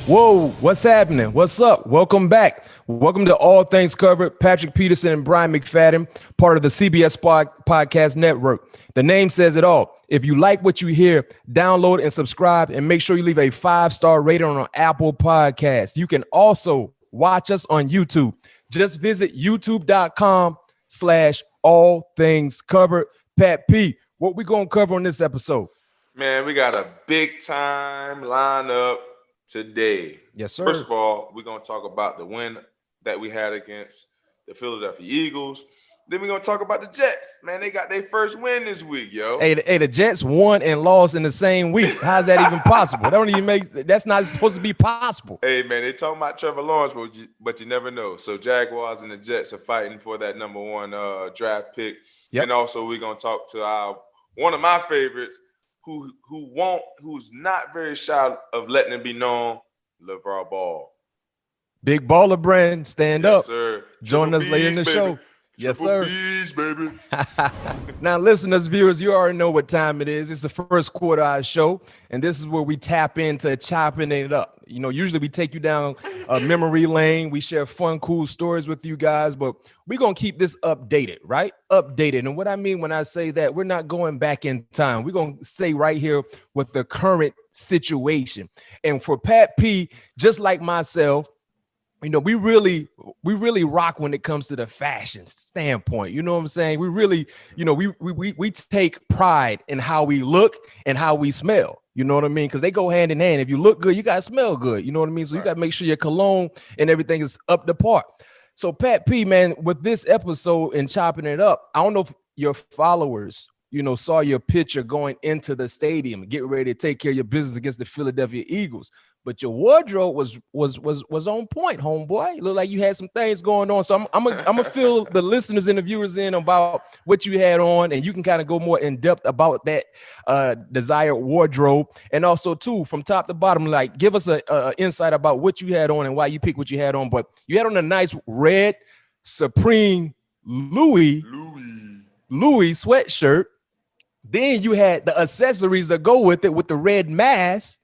Whoa, what's happening? What's up? Welcome back. Welcome to All Things Covered. Patrick Peterson and Bryant McFadden, part of the CBS Podcast Network. The name says it all. If you like what you hear, download and subscribe, and make sure you leave a 5-star rating on Apple Podcasts. You can also watch us on YouTube. Just visit youtube.com/all things covered. Pat P, what we going to cover on this episode? Man, we got a big time lineup today. Yes, sir. First of all, we're going to talk about the win that we had against the Philadelphia Eagles. Then we're going to talk about the Jets. Man, they got their first win this week, yo. Hey, the Jets won and lost in the same week. How's that even possible? That's not supposed to be possible. Hey, man, they talking about Trevor Lawrence, but you never know. So Jaguars and the Jets are fighting for that number one draft pick. Yep. And also we're going to talk to one of my favorites, who's not very shy of letting it be known, LaVar Ball. Big baller brand, stand yes, up. Sir. Join us later in the show. Yes, sir. Bees, baby. Now, listeners, viewers, you already know what time it is. It's the first quarter of our show, and this is where we tap into chopping it up. You know, usually we take you down a memory lane. We share fun, cool stories with you guys, but we're going to keep this updated, right? Updated. And what I mean when I say that, we're not going back in time. We're going to stay right here with the current situation. And for Pat P, just like myself, you know, we really rock when it comes to the fashion standpoint. You know what I'm saying? We really, you know, we take pride in how we look and how we smell. You know what I mean? Because they go hand in hand. If you look good, you got to smell good. You know what I mean? So you got to make sure your cologne and everything is up to par. So Pat P, man, with this episode and chopping it up, I don't know if your followers, you know, saw your picture going into the stadium, getting ready to take care of your business against the Philadelphia Eagles. But your wardrobe was on point, homeboy. It looked like you had some things going on. So I'm gonna fill the listeners and the viewers in about what you had on, and you can kind of go more in depth about that desired wardrobe, and also too from top to bottom, like give us a insight about what you had on and why you picked what you had on. But you had on a nice red Supreme Louis sweatshirt. Then you had the accessories that go with it, with the red mask.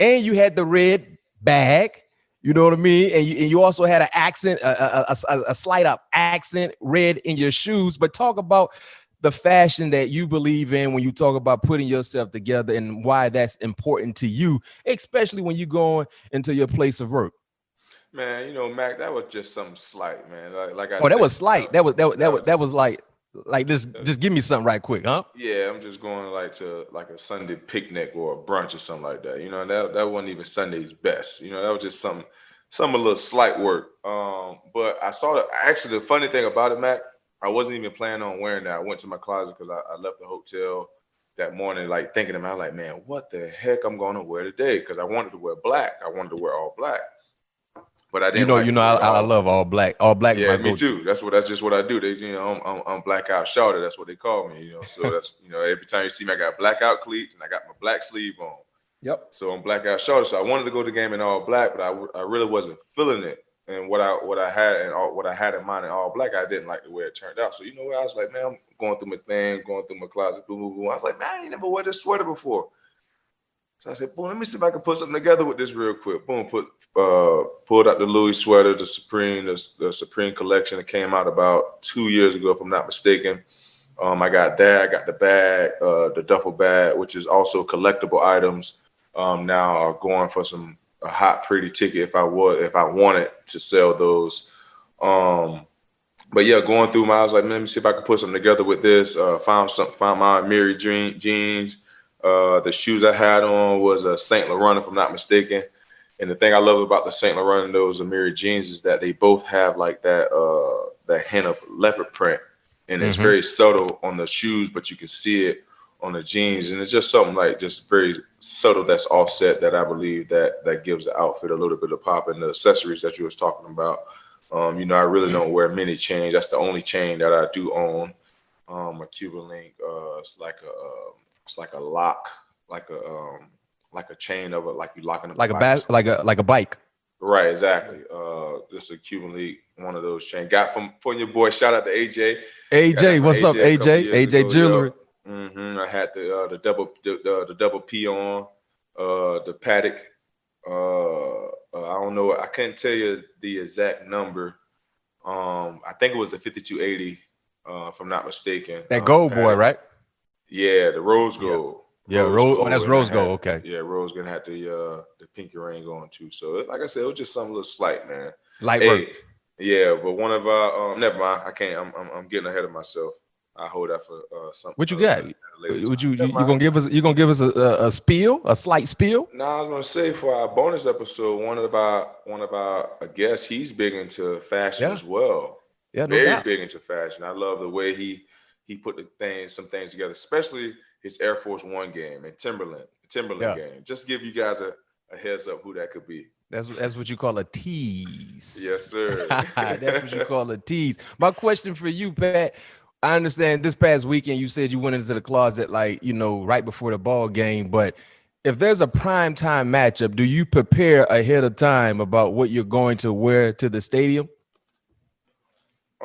And you had the red bag, you know what I mean? And you also had an accent, a slight up accent red in your shoes. But talk about the fashion that you believe in when you talk about putting yourself together and why that's important to you, especially when you're going into your place of work. Man, you know, Mac, that was just something slight, man. Like I said, that was slight. That was like this. Just give me something right quick, huh? Yeah, I'm just going to a Sunday picnic or a brunch or something like that. You know, that wasn't even Sunday's best. You know, that was just some a little slight work. But I saw that. Actually, the funny thing about it, Mac, I wasn't even planning on wearing that. I went to my closet because I left the hotel that morning, like thinking about, like, man, what the heck I'm going to wear today? Because I wanted to wear black. I wanted to wear all black. But I didn't. I love all black. All black. Yeah, me too. That's just what I do. They, you know, I'm blackout shorter. That's what they call me. You know, so that's, you know, every time you see me, I got blackout cleats and I got my black sleeve on. Yep. So I'm blackout shorter. So I wanted to go to the game in all black, but I really wasn't feeling it. And what I had in mind in all black, I didn't like the way it turned out. So you know what? I was like, man, I'm going through my thing, going through my closet, boom, boom, boom. I was like, man, I ain't never wore this sweater before. So I said, boom, let me see if I can put something together with this real quick. Boom, pulled out the Louis sweater, the Supreme collection that came out about 2 years ago, if I'm not mistaken. I got that. I got the bag, the duffel bag, which is also collectible items. Now are going for a hot, pretty ticket if I wanted to sell those. But yeah, going through I was like, let me see if I can put something together with this. Found my Mary jeans. The shoes I had on was a Saint Laurent, if I'm not mistaken. And the thing I love about the Saint Laurent and those Amiri jeans is that they both have like that hint of leopard print, and it's very subtle on the shoes, but you can see it on the jeans, and it's just something like just very subtle that's offset that I believe that gives the outfit a little bit of pop. And the accessories that you was talking about, you know, I really don't wear many chains. That's the only chain that I do own. A Cuban link. It's like a lock, like a chain of it, like you locking up like a bike. Right, exactly. Just a Cuban link, one of those chains. Got from your boy. Shout out to AJ. AJ, what's up, AJ? AJ Jewelry. I had the double P on, the paddock I don't know. I can't tell you the exact number. I think it was the 5280, if I'm not mistaken. That gold boy, right? Yeah, the rose gold. Yeah, that's rose gold. Okay. Yeah, rose gonna have the pinky ring on too. So like I said, it was just something a little slight, man. Light work. Yeah, but one of our never mind. I can't. I'm getting ahead of myself. I hold that for something. What you got? Would you gonna give us? You gonna give us a spiel, a slight spiel? No, I was gonna say for our bonus episode, one of our guests, he's big into fashion as well. Yeah, very big into fashion. I love the way he put some things together, especially his Air Force One game and Timberland game. Just give you guys a heads up who that could be. That's what you call a tease. Yes, sir. That's what you call a tease. My question for you, Pat. I understand this past weekend you said you went into the closet right before the ball game, but if there's a prime time matchup, do you prepare ahead of time about what you're going to wear to the stadium?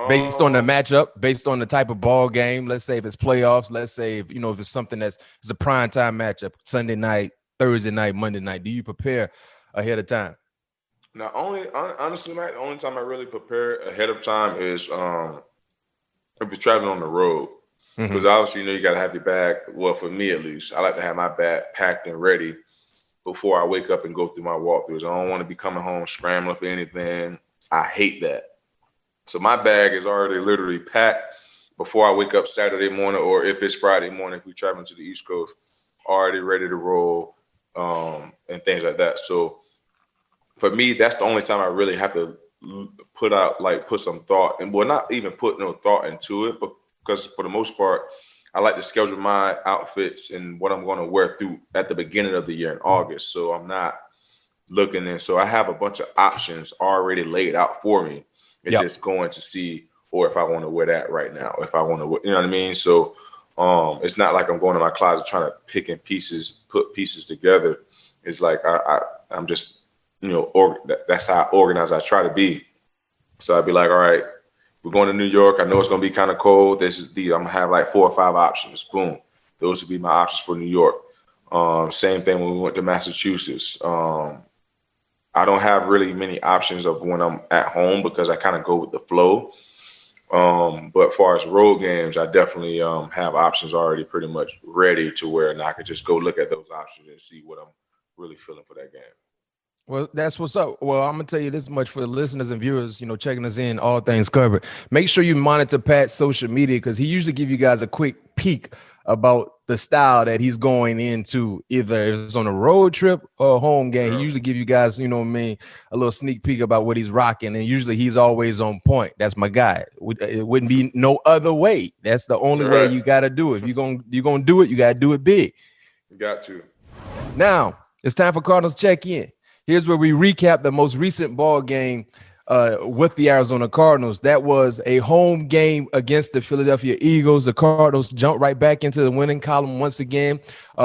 Based on the matchup, based on the type of ball game, let's say if it's playoffs, let's say if it's something it's a prime time matchup, Sunday night, Thursday night, Monday night, do you prepare ahead of time? Now, honestly, Matt, the only time I really prepare ahead of time is if you're traveling on the road, because obviously, you got to have your bag. Well, for me at least, I like to have my bag packed and ready before I wake up and go through my walkthroughs. I don't want to be coming home scrambling for anything. I hate that. So my bag is already literally packed before I wake up Saturday morning, or if it's Friday morning, if we're traveling to the East Coast, already ready to roll and things like that. So for me, that's the only time I really have to put some thought, and not even put no thought into it, but because for the most part, I like to schedule my outfits and what I'm going to wear through at the beginning of the year in August. So I'm not looking in. So I have a bunch of options already laid out for me. It's just going to see, or if I want to wear that right now, if I want to, you know what I mean? So it's not like I'm going to my closet trying to put pieces together. It's like I'm just, that's how organized I try to be. So I'd be like, all right, we're going to New York. I know it's going to be kind of cold. I'm going to have like 4 or 5 options. Boom. Those would be my options for New York. Same thing when we went to Massachusetts. I don't have really many options of when I'm at home because I kind of go with the flow. But as far as road games, I definitely have options already pretty much ready to where and I could just go look at those options and see what I'm really feeling for that game. Well, that's what's up. Well, I'm going to tell you this much for the listeners and viewers, checking us in, all things covered. Make sure you monitor Pat's social media because he usually give you guys a quick peek about the style that he's going into, either it's on a road trip or a home game. He usually give you guys, a little sneak peek about what he's rocking. And usually he's always on point. That's my guy. It wouldn't be no other way. That's the only way you got to do it. If you're going to do it, you got to do it big. You got to. Now, it's time for Cardinals check-in. Here's where we recap the most recent ball game with the Arizona Cardinals. That was a home game against the Philadelphia Eagles. The Cardinals jumped right back into the winning column once again.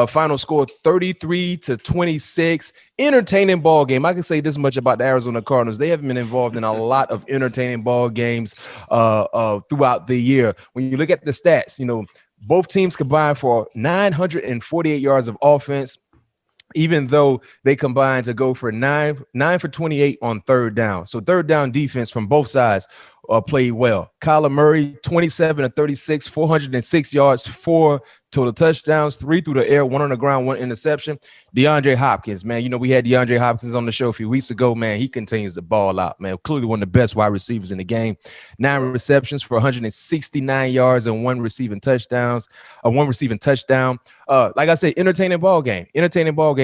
Final score 33-26. Entertaining ball game. I can say this much about the Arizona Cardinals. They have been involved in a lot of entertaining ball games throughout the year. When you look at the stats, both teams combined for 948 yards of offense, even though they combined to go for 9 for 28 on third down. So third down defense from both sides played well. Kyler Murray, 27-36, 406 yards, 4 total touchdowns, 3 through the air, 1 on the ground, 1 interception. DeAndre Hopkins, man, we had DeAndre Hopkins on the show a few weeks ago, man. He continues the ball out, man. Clearly one of the best wide receivers in the game. 9 receptions for 169 yards and 1 receiving touchdown. Like I said, entertaining ball game.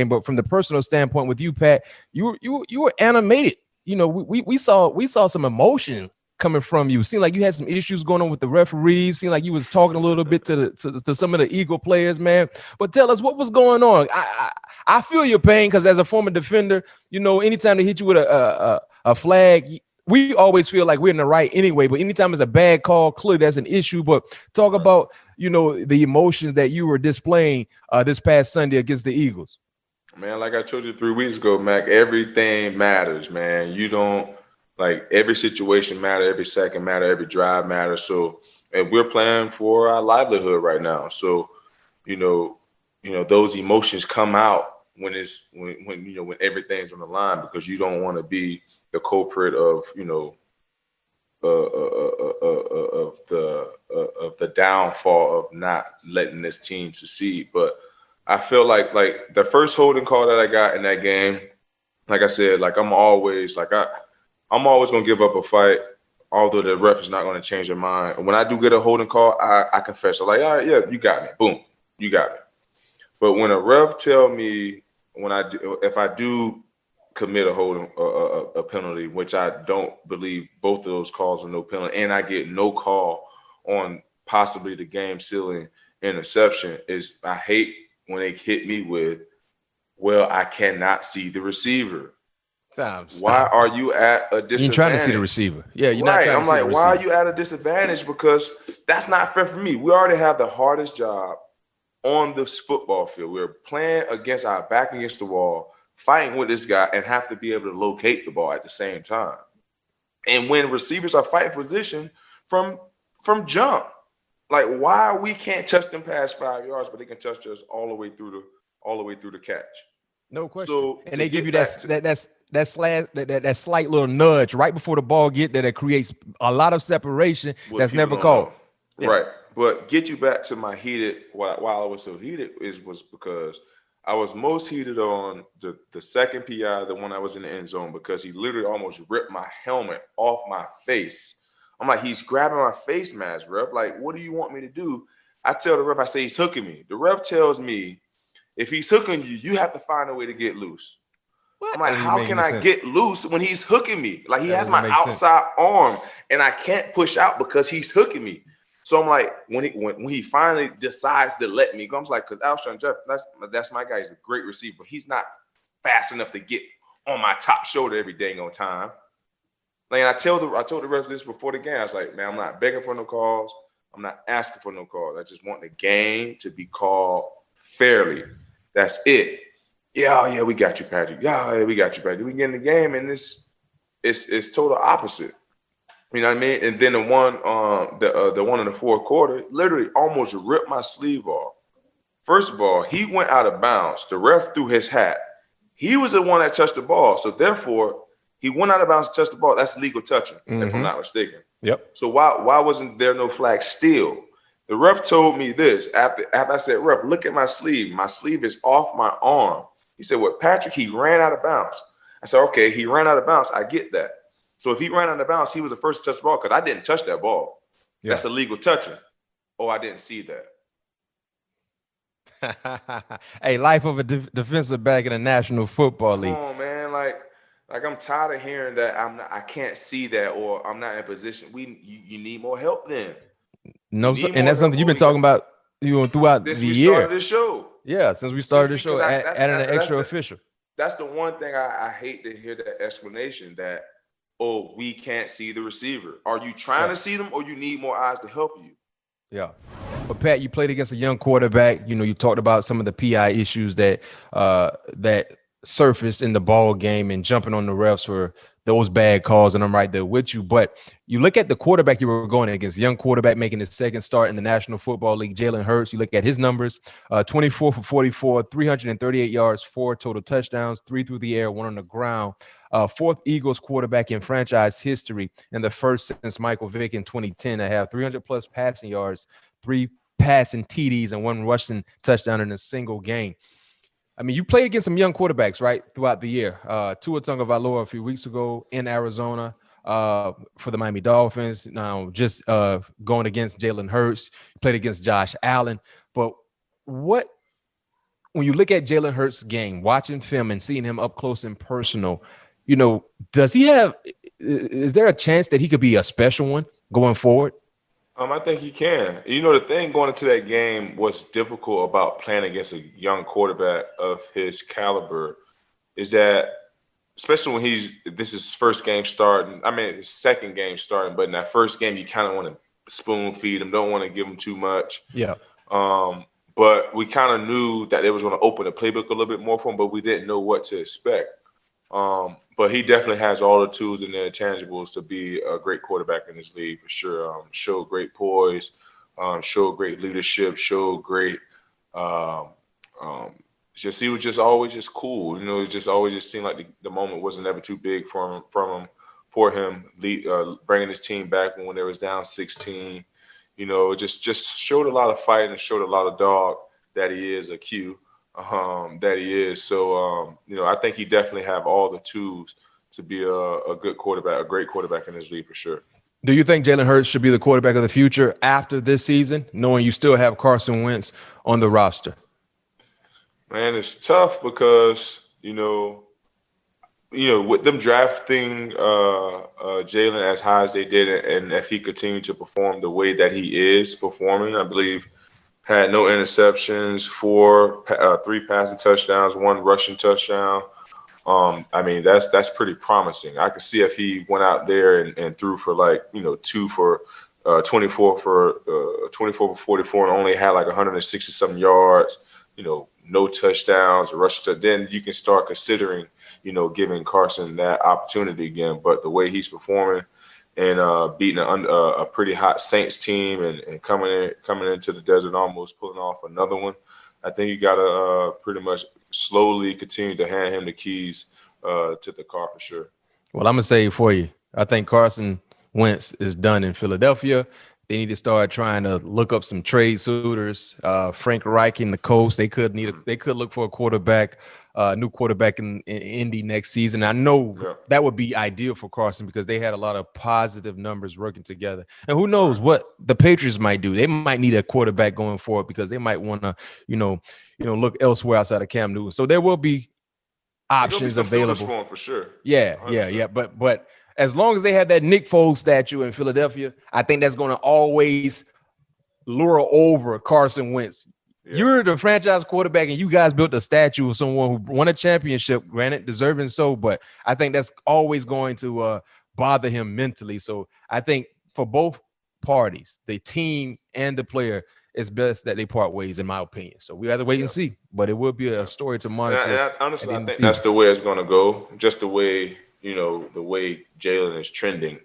But from the personal standpoint with you, Pat, you were animated. We saw some emotion coming from you. Seemed like you had some issues going on with the referees. Seemed like you was talking a little bit to some of the Eagle players, man. But tell us what was going on. I feel your pain because as a former defender, anytime they hit you with a flag, we always feel like we're in the right anyway. But anytime it's a bad call, clearly that's an issue. But talk about the emotions that you were displaying this past Sunday against the Eagles. Man, like I told you 3 weeks ago, Mac, everything matters, man. You don't. Like every situation matters, every second matters, every drive matters. So, and we're playing for our livelihood right now. So, those emotions come out when everything's on the line, because you don't want to be the culprit of of the downfall of not letting this team succeed. But I feel like the first holding call that I got in that game, like I said, like I'm always gonna give up a fight, although the ref is not gonna change their mind. And when I do get a holding call, I confess. I'm like, all right, yeah, you got me. Boom, you got me. But when a ref tell me if I do commit a penalty, which I don't believe both of those calls are no penalty, and I get no call on possibly the game sealing interception, I hate when they hit me with, well, I cannot see the receiver. Stop. Why are you at a disadvantage? You ain't trying to see the receiver. Yeah, you're right. not trying to see the receiver. Why are you at a disadvantage? Because that's not fair for me. We already have the hardest job on this football field. We're playing against our back against the wall, fighting with this guy, and have to be able to locate the ball at the same time. And when receivers are fighting position from jump, like why we can't touch them past 5 yards, but they can touch us all the way through the catch. No question. So, and they give you that slight little nudge right before the ball get there that creates a lot of separation that's never called. Yeah. Right. But get you back to my heated, while I was so heated was because I was most heated on the second PI, the one I was in the end zone, because he literally almost ripped my helmet off my face. I'm like, he's grabbing my face mask, ref. Like, what do you want me to do? I tell the ref, I say he's hooking me. The ref tells me, if he's hooking you, you have to find a way to get loose. What? I'm like, how can I get loose when he's hooking me? Like, he has my outside arm, and I can't push out because he's hooking me. So I'm like, when he finally decides to let me go, I'm like, because Alshon Jeffery, that's my guy. He's a great receiver. He's not fast enough to get on my top shoulder every dang on time. Like, and I told the rest of this before the game. I was like, man, I'm not begging for no calls. I'm not asking for no calls. I just want the game to be called fairly. That's it. Yeah, we got you, Patrick. Yeah, we got you, Patrick. We get in the game, and it's total opposite. You know what I mean? And then the one in the fourth quarter literally almost ripped my sleeve off. First of all, he went out of bounds. The ref threw his hat. He was the one that touched the ball. So therefore, he went out of bounds to touch the ball. That's legal touching, if I'm not mistaken. Yep. So why wasn't there no flag still? The ref told me this after I said, ref, look at my sleeve. My sleeve is off my arm. He said, well, Patrick, he ran out of bounds. I said, okay, he ran out of bounds. I get that. So if he ran out of bounds, he was the first to touch the ball, because I didn't touch that ball. Yeah. That's illegal touching. Oh, I didn't see that. Hey, life of a defensive back in the National Football League. Come on, man. Like I'm tired of hearing that I can't see that, or I'm not in position. You need more help then. No, and that's something you've been talking about throughout the year. Since we started this show. Yeah, since we started the show, adding an extra official. That's the one thing I hate to hear, that explanation that, oh, we can't see the receiver. Are you trying to see them, or you need more eyes to help you? Yeah. But Pat, you played against a young quarterback. You talked about some of the PI issues that surfaced in the ball game, and jumping on the refs for those bad calls, and I'm right there with you. But you look at the quarterback you were going against, young quarterback making his second start in the National Football League, Jalen Hurts. You look at his numbers, 24 for 44, 338 yards, 4 total touchdowns, 3 through the air, 1 on the ground. Fourth Eagles quarterback in franchise history, and the first since Michael Vick in 2010 to have 300-plus passing yards, 3 passing TDs, and 1 rushing touchdown in a single game. I mean, you played against some young quarterbacks, right, throughout the year. Tua Tagovailoa a few weeks ago in Arizona for the Miami Dolphins. Now, just going against Jalen Hurts, played against Josh Allen. But when you look at Jalen Hurts' game, watching film and seeing him up close and personal, is there a chance that he could be a special one going forward? I think he can. The thing going into that game, what's difficult about playing against a young quarterback of his caliber is that, especially when this is his first game starting, his second game starting, but in that first game, you kind of want to spoon feed him, don't want to give him too much. Yeah. But we kind of knew that it was going to open the playbook a little bit more for him, but we didn't know what to expect. But he definitely has all the tools and the intangibles to be a great quarterback in this league for sure. Show great poise, show great leadership, show great he was just always just cool. You know, it just always just seemed like the moment wasn't ever too big for him bringing his team back when they was down 16. You know, just showed a lot of fight and showed a lot of dog that he is, a Q, that he is. So, you know, I think he definitely have all the tools to be a good quarterback, a great quarterback in this league for sure. Do you think Jalen Hurts should be the quarterback of the future after this season, knowing you still have Carson Wentz on the roster? Man, it's tough because, you know, with them drafting Jalen as high as they did, and if he continued to perform the way that he is performing, I believe had no interceptions, 3 passing touchdowns, 1 rushing touchdown. I mean, that's pretty promising. I could see if he went out there and threw for 2 for 24 for 44 and only had like 160-something yards, no touchdowns or rushing. Then you can start considering, giving Carson that opportunity again. But the way he's performing and beating a pretty hot Saints team and coming into the desert, almost pulling off another one, I think you got to pretty much slowly continue to hand him the keys to the car for sure. Well, I'm going to say for you, I think Carson Wentz is done in Philadelphia. They need to start trying to look up some trade suitors. Frank Reich in the coast. They could look for a quarterback, new quarterback in Indy next season. I know that would be ideal for Carson because they had a lot of positive numbers working together. And who knows what the Patriots might do? They might need a quarterback going forward because they might want to, look elsewhere outside of Cam Newton. So there will be options available for him for sure. Yeah. But as long as they have that Nick Foles statue in Philadelphia, I think that's going to always lure over Carson Wentz. Yeah. You're the franchise quarterback, and you guys built a statue of someone who won a championship, granted, deserving so, but I think that's always going to bother him mentally. So I think for both parties, the team and the player, it's best that they part ways, in my opinion. So we have to wait and see, but it will be a story to monitor. Honestly, I think that's the way it's going to go, just the way – the way Jalen is trending,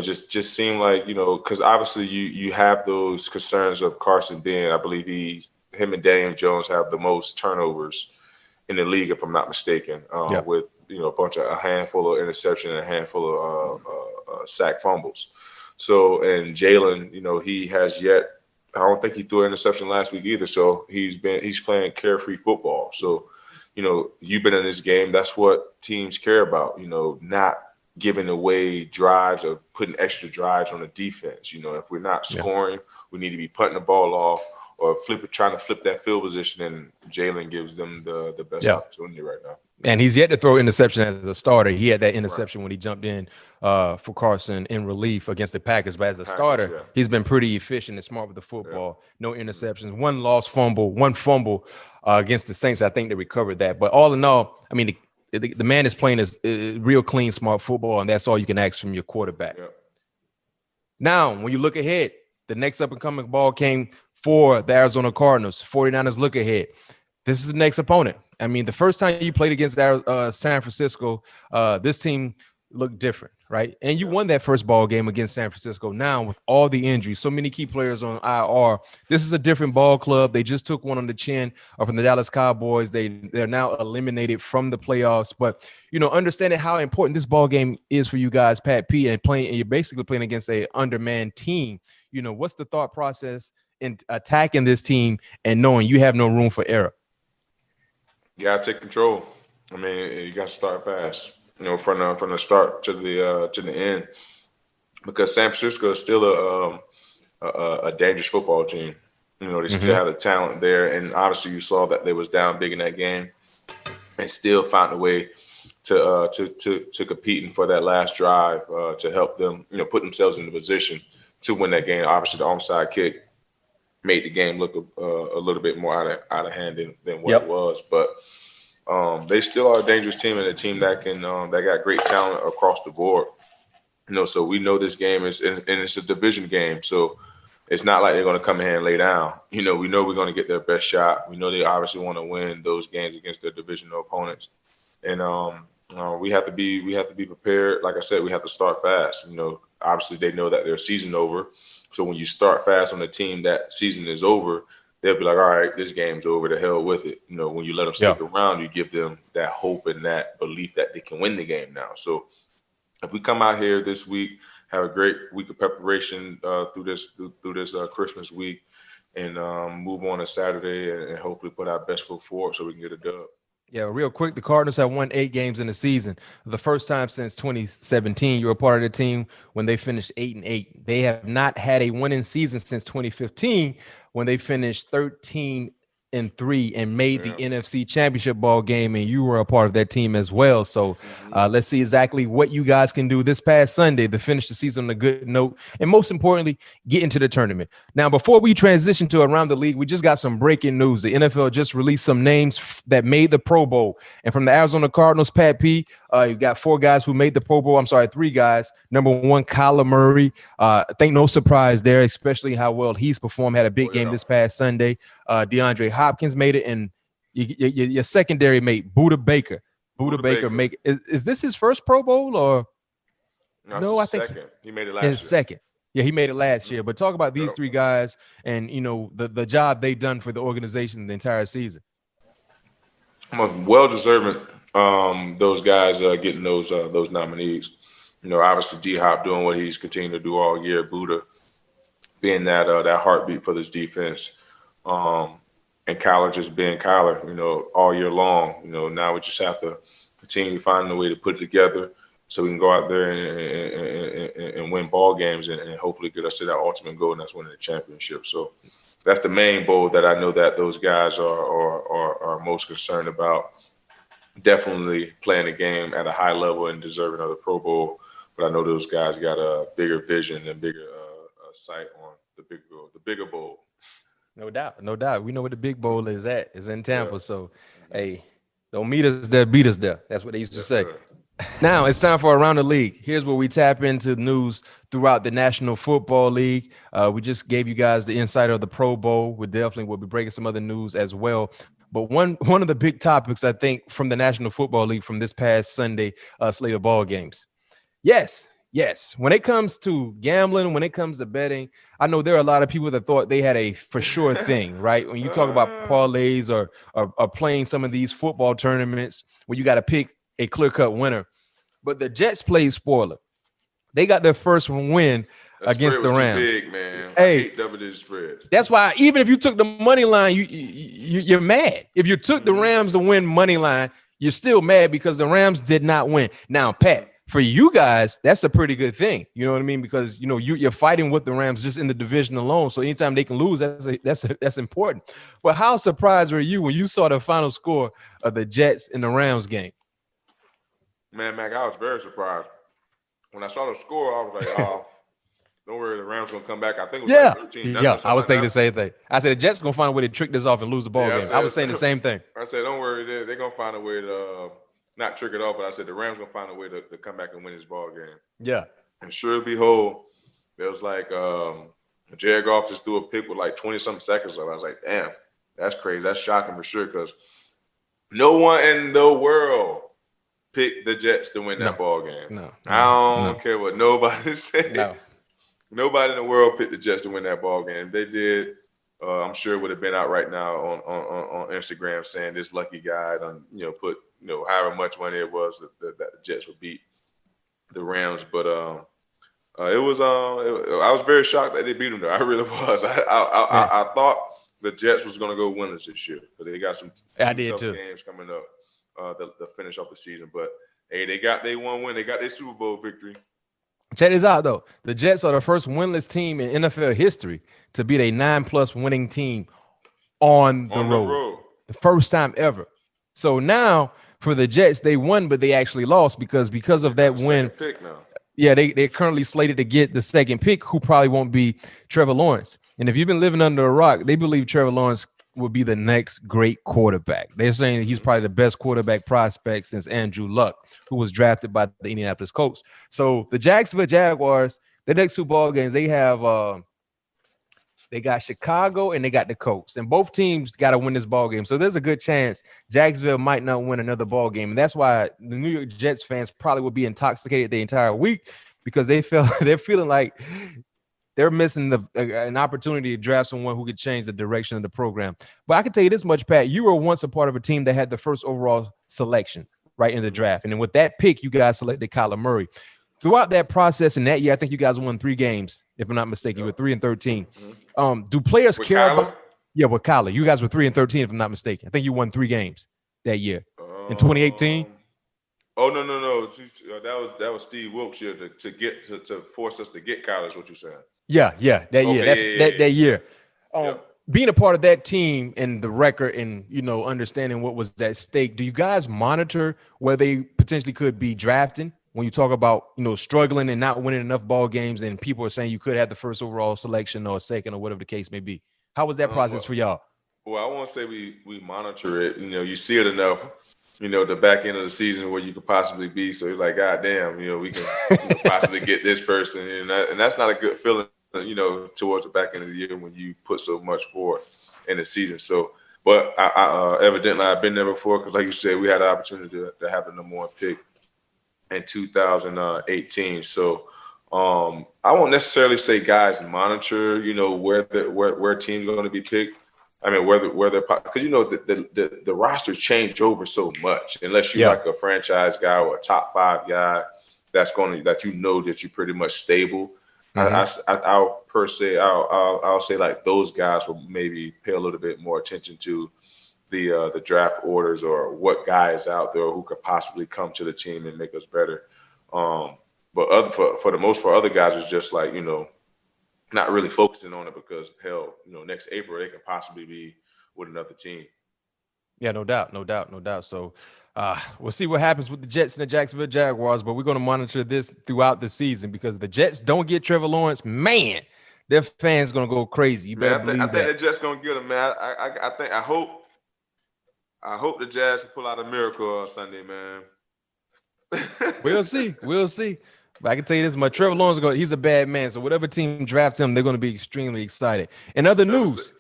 just seem like, because obviously you have those concerns of Carson being, I believe him and Daniel Jones have the most turnovers in the league, if I'm not mistaken, with, a handful of interception and a handful of sack fumbles. So, and Jalen, he has yet, I don't think he threw an interception last week either. So he's playing carefree football. So, you've been in this game. That's what teams care about, not giving away drives or putting extra drives on the defense. If we're not scoring, we need to be putting the ball off or trying to flip that field position, and Jalen gives them the best opportunity right now. And he's yet to throw interception as a starter. He had that interception when he jumped in for Carson in relief against the Packers. But as a starter, he's been pretty efficient and smart with the football. No interceptions, one fumble against the Saints. I think they recovered that. But all in all, I mean, the man is playing real clean, smart football, and that's all you can ask from your quarterback. Yeah. Now, when you look ahead, the next up-and-coming ball game for the Arizona Cardinals. 49ers look ahead. This is the next opponent. I mean, the first time you played against San Francisco, this team looked different, right? And you won that first ball game against San Francisco. Now, with all the injuries, so many key players on IR, this is a different ball club. They just took one on the chin from the Dallas Cowboys. They're now eliminated from the playoffs. But, understanding how important this ball game is for you guys, Pat P, and you're basically playing against a undermanned team. What's the thought process in attacking this team and knowing you have no room for error? You gotta take control. I mean, you gotta start fast. From the start to the end, because San Francisco is still a dangerous football team. They still have the talent there, and obviously you saw that they was down big in that game, and still found a way to competing for that last drive to help them, put themselves in the position to win that game. Obviously, the onside kick made the game look a little bit more out of hand than what it was, but they still are a dangerous team and a team that can that got great talent across the board. So we know this game is and it's a division game, so it's not like they're going to come in here and lay down. We know we're going to get their best shot. We know they obviously want to win those games against their divisional opponents, and we have to be prepared. Like I said, we have to start fast. Obviously they know that their season over. So when you start fast on a team that season is over, they'll be like, all right, this game's over, the hell with it. You know, when you let them stick around, you give them that hope and that belief that they can win the game now. So if we come out here this week, have a great week of preparation through this Christmas week, and move on to Saturday and hopefully put our best foot forward so we can get a dub. Yeah, real quick, the Cardinals have won 8 games in the season. The first time since 2017. You were part of the team when they finished 8-8. They have not had a winning season since 2015 when they finished 13-3 and made the NFC Championship ball game, and you were a part of that team as well. So let's see exactly what you guys can do this past Sunday to finish the season on a good note, and most importantly, get into the tournament. Now, before we transition to around the league, we just got some breaking news. The NFL just released some names that made the Pro Bowl, and from the Arizona Cardinals, Pat P, you got 4 guys who made the Pro Bowl. I'm sorry, 3 guys. Number 1, Kyler Murray. I think no surprise there, especially how well he's performed. Had a big game this past Sunday. DeAndre Hopkins made it, and your secondary mate, Buda Baker. Buda Baker make it. Is this his first Pro Bowl or no? I think second. He made it last year. Second. Yeah, he made it last year. But talk about these 3 guys and the job they've done for the organization the entire season. Well deserving. Those guys getting those nominees. Obviously D-Hop doing what he's continued to do all year. Buda being that heartbeat for this defense. And Kyler just being Kyler, all year long. Now we just have to continue finding a way to put it together so we can go out there and win ball games and hopefully get us to that ultimate goal, and that's winning the championship. So that's the main bowl that I know that those guys are most concerned about. Definitely playing the game at a high level and deserving of the Pro Bowl, but I know those guys got a bigger vision and bigger sight on the bigger bowl. No doubt. We know where the big bowl is at. It's in Tampa. Yeah. So, hey, don't meet us there, beat us there. That's what they used to say. Sir. Now it's time for Around the League. Here's where we tap into news throughout the National Football League. We just gave you guys the insight of the Pro Bowl. We definitely will be breaking some other news as well. But one of the big topics, I think, from the National Football League from this past Sunday slate of ball games. Yes. When it comes to gambling, when it comes to betting, I know there are a lot of people that thought they had a for sure thing, right? When you talk about parlays or playing some of these football tournaments where you got to pick a clear-cut winner. But the Jets played spoiler. They got their first win against the Rams. Too big, man. Hey, I hate double-digit spreads. That's why even if you took the money line, you're mad. If you took the Rams to win money line, you're still mad because the Rams did not win. Now, Pat, for you guys, that's a pretty good thing. You know what I mean? Because you're fighting with the Rams just in the division alone. So anytime they can lose, that's important. But how surprised were you when you saw the final score of the Jets and the Rams game? Man, Mac, I was very surprised. When I saw the score, I was like, oh, don't worry, the Rams going to come back. I think it was like 13. Yeah, I was thinking the same thing. I said, the Jets going to find a way to trick this off and lose the ball game. I was saying the same thing. I said, don't worry, they're going to find a way to not trick it off, but I said the Rams going to find a way to come back and win this ball game. Yeah. And sure and behold, it was like Jared Goff just threw a pick with like 20-something seconds left. I was like, damn, that's crazy. That's shocking for sure because no one in the world picked the Jets to win that ball game. No. I don't care what nobody said. No. Nobody in the world picked the Jets to win that ball game. They did. I'm sure it would have been out right now on Instagram saying this lucky guy done, put however much money it was that the Jets would beat the Rams. But I was very shocked that they beat them though. I really was. I thought the Jets was going to go winners this year, but they got some tough games coming up to finish off the season. But hey, they won win. They got their Super Bowl victory. Check this out, though. The Jets are the first winless team in NFL history to beat a 9+ winning team on the road. The first time ever. So now for the Jets, they won, but they actually lost because of that win. Pick now. Yeah, they're currently slated to get the second pick, who probably won't be Trevor Lawrence. And if you've been living under a rock, they believe Trevor Lawrence will be the next great quarterback. They're saying he's probably the best quarterback prospect since Andrew Luck, who was drafted by the Indianapolis Colts. So the Jacksonville Jaguars, the next 2 ball games, they have they got Chicago and they got the Colts, and both teams got to win this ball game. So there's a good chance Jacksonville might not win another ball game, and that's why the New York Jets fans probably will be intoxicated the entire week because they're feeling like they're missing an opportunity to draft someone who could change the direction of the program. But I can tell you this much, Pat, you were once a part of a team that had the first overall selection right in the draft. And then with that pick, you guys selected Kyler Murray. Throughout that process in that year, I think you guys won 3 games, if I'm not mistaken. You were 3-13. Do players with care Kyler? about? Yeah, with Kyler. You guys were 3-13, if I'm not mistaken. I think you won 3 games that year in 2018. Oh no. That was Steve Wilkes year to force us to get Kyler. Is what you're saying? Yeah, that year. That year. Being a part of that team and the record and, understanding what was at stake, do you guys monitor where they potentially could be drafting when you talk about, struggling and not winning enough ball games and people are saying you could have the first overall selection or second or whatever the case may be? How was that process for y'all? Well, I won't say we monitor it. You see it enough, the back end of the season where you could possibly be. So you're like, God damn, we can possibly get this person. And that's not a good feeling, towards the back end of the year when you put so much forth in the season. So, but I evidently I've been there before because, like you said, we had the opportunity to have the number 1 pick in 2018. So I won't necessarily say guys monitor, where teams are going to be picked. I mean, where they're because the rosters change over so much unless you're like a franchise guy or a top 5 guy that you're pretty much stable. I'll say like those guys will maybe pay a little bit more attention to the draft orders or what guy is out there who could possibly come to the team and make us better. But for the most part, other guys is just like, not really focusing on it because hell, next April they could possibly be with another team. Yeah, no doubt. So we'll see what happens with the Jets and the Jacksonville Jaguars, but we're going to monitor this throughout the season because the Jets don't get Trevor Lawrence, man, their fans going to go crazy. You better believe that. I think the Jets going to get him, man. I hope the Jazz can pull out a miracle on Sunday, man. We'll see. But I can tell you this, Trevor Lawrence, he's a bad man. So whatever team drafts him, they're going to be extremely excited. In other news,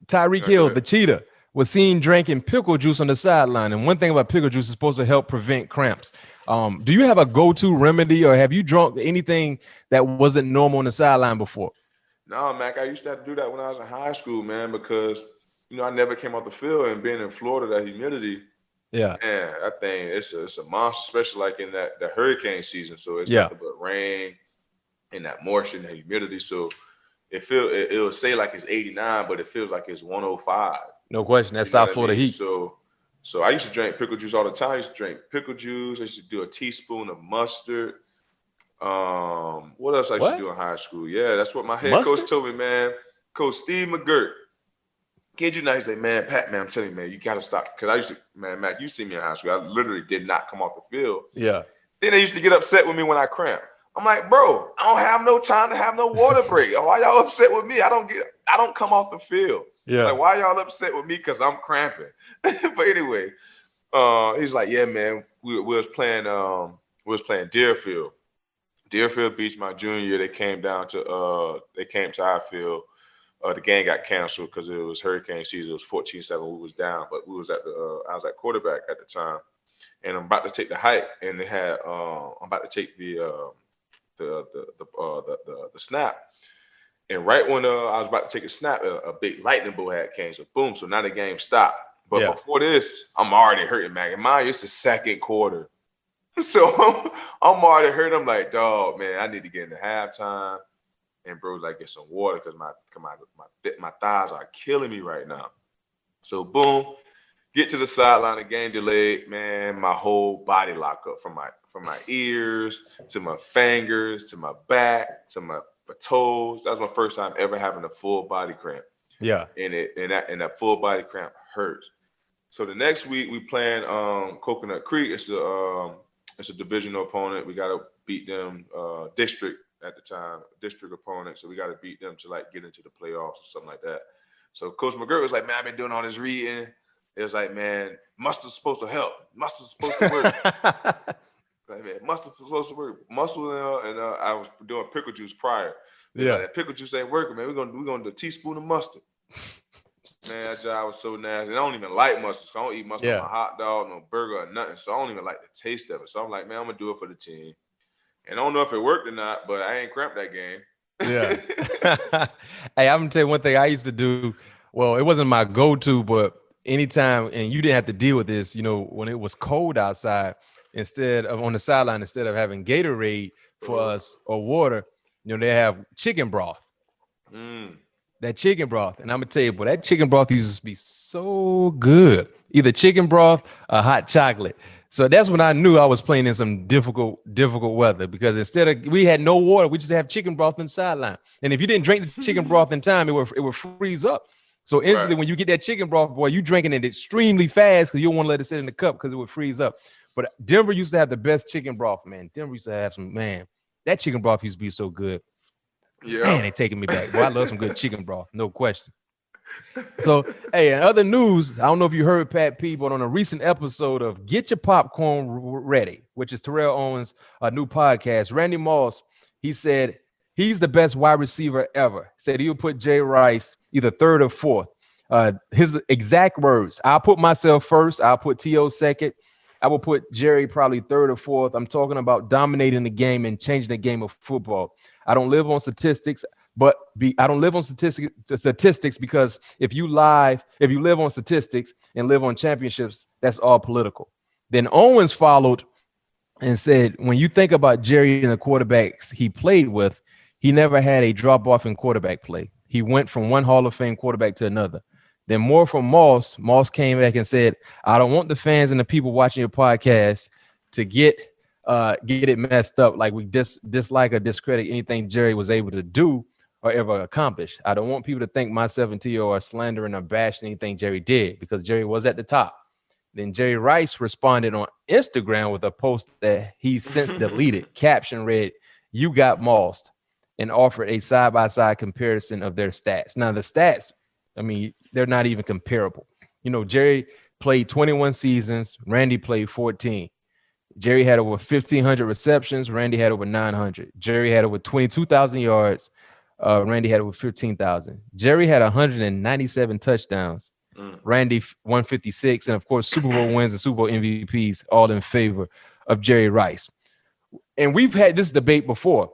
Tyreek Hill, the cheetah, was seen drinking pickle juice on the sideline. And one thing about pickle juice is supposed to help prevent cramps. Do you have a go-to remedy or have you drunk anything that wasn't normal on the sideline before? No, Mac, I used to have to do that when I was in high school, man, because, I never came off the field and being in Florida, that humidity. Yeah, man, I think it's a monster, especially like in the hurricane season. So it's nothing but rain and that moisture and that humidity. So it'll say like it's 89, but it feels like it's 105. No question. That's South Florida heat. So I used to drink pickle juice all the time. I used to drink pickle juice. I used to do a teaspoon of mustard. What else I used to do in high school? Yeah, that's what my head coach told me, man. Coach Steve McGirt. Kid you not, he's like, man, Pat, man, I'm telling you, man, you got to stop. Because I used to, man, Mac, you see me in high school. I literally did not come off the field. Yeah. Then they used to get upset with me when I cramped. I'm like, bro, I don't have no time to have no water break. Why y'all upset with me? I don't come off the field. Yeah. Like, why y'all upset with me? Because I'm cramping. But anyway, he's like, yeah, man, we was playing Deerfield. Deerfield Beach my junior year. They came to our field. The game got canceled because it was hurricane season. It was 14-7. We was down, but we was I was at quarterback at the time, and I'm about to take the hike, and they had I'm about to take the snap, and right when I was about to take a snap, a big lightning bolt came. So boom, so now the game stopped. But before this, I'm already hurting, man. And mine, it's the second quarter, so I'm already hurt. I'm like, dog, man, I need to get into halftime. And bro, like get some water because my thighs are killing me right now. So boom, get to the sideline, the game delayed, man. My whole body lock up from my ears to my fingers to my back to my toes. That was my first time ever having a full body cramp. Yeah, and that full body cramp hurts. So the next week we playing Coconut Creek. It's a divisional opponent. We got to beat them district. At the time, district opponent, so we got to beat them to like get into the playoffs or something like that. So Coach McGirt was like, man, I've been doing all this reading. It was like, man, mustard's supposed to help. Mustard's supposed to work. Like, man, mustard's supposed to work. Mustard and I was doing pickle juice prior. Yeah, like, that pickle juice ain't working, man. We're gonna do a teaspoon of mustard. Man, that job was so nasty. And I don't even like mustard. So I don't eat mustard on my hot dog, no burger or nothing. So I don't even like the taste of it. So I'm like, man, I'm gonna do it for the team. And I don't know if it worked or not, but I ain't cramped that game. Yeah. Hey, I'm gonna tell you one thing I used to do. Well, it wasn't my go-to, but anytime, and you didn't have to deal with this, when it was cold outside, instead of on the sideline, instead of having Gatorade for us or water, they have chicken broth. That chicken broth. And I'm gonna tell you, boy, that chicken broth used to be so good. Either chicken broth or hot chocolate. So that's when I knew I was playing in some difficult weather, because instead of, we had no water, we just have chicken broth in the sideline. And if you didn't drink the chicken broth in time, it would freeze up. So instantly, when you get that chicken broth, boy, you drinking it extremely fast because you don't want to let it sit in the cup because it would freeze up. But Denver used to have the best chicken broth, man. Denver used to have that chicken broth used to be so good. Yeah. Man, they taking me back. Boy, I love some good chicken broth, no question. So, hey, in other news, I don't know if you heard Pat P, but on a recent episode of Get Your Popcorn Ready, which is Terrell Owens' new podcast, Randy Moss, he said he's the best wide receiver ever. Said he'll put Jay Rice either third or fourth. His exact words: I'll put myself first. I'll put T.O. second. I will put Jerry probably third or fourth. I'm talking about dominating the game and changing the game of football. I don't live on statistics, but I don't live on statistics because if you live on statistics and live on championships, that's all political. Then Owens followed and said, when you think about Jerry and the quarterbacks he played with, he never had a drop off in quarterback play. He went from one Hall of Fame quarterback to another. Then more from Moss. Moss came back and said, I don't want the fans and the people watching your podcast to get it messed up, like we dislike or discredit anything Jerry was able to do or ever accomplish. I don't want people to think myself and T.O. are slandering or bashing anything Jerry did, because Jerry was at the top. Then Jerry Rice responded on Instagram with a post that he since deleted. Caption read, "You got mossed," and offered a side-by-side comparison of their stats. Now, the stats, I mean, they're not even comparable. Jerry played 21 seasons. Randy played 14. Jerry had over 1,500 receptions. Randy had over 900. Jerry had over 22,000 yards. Randy had over 15,000. Jerry had 197 touchdowns. Randy 156. And, of course, Super Bowl wins and Super Bowl MVPs all in favor of Jerry Rice. And we've had this debate before.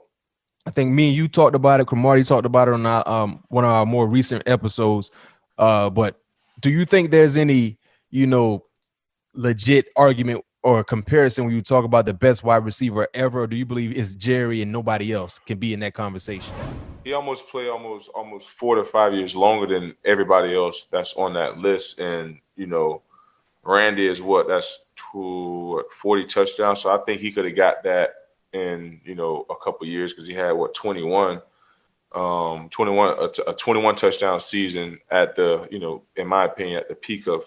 I think me and you talked about it. Cromartie talked about it on one of our more recent episodes. But do you think there's any, legit argument or comparison when you talk about the best wide receiver ever, or do you believe it's Jerry and nobody else can be in that conversation? He almost played almost 4 to 5 years longer than everybody else that's on that list. And, Randy is that's 40 touchdowns. So I think he could have got that in, a couple of years, because he had 21 touchdown season at the, in my opinion, at the peak of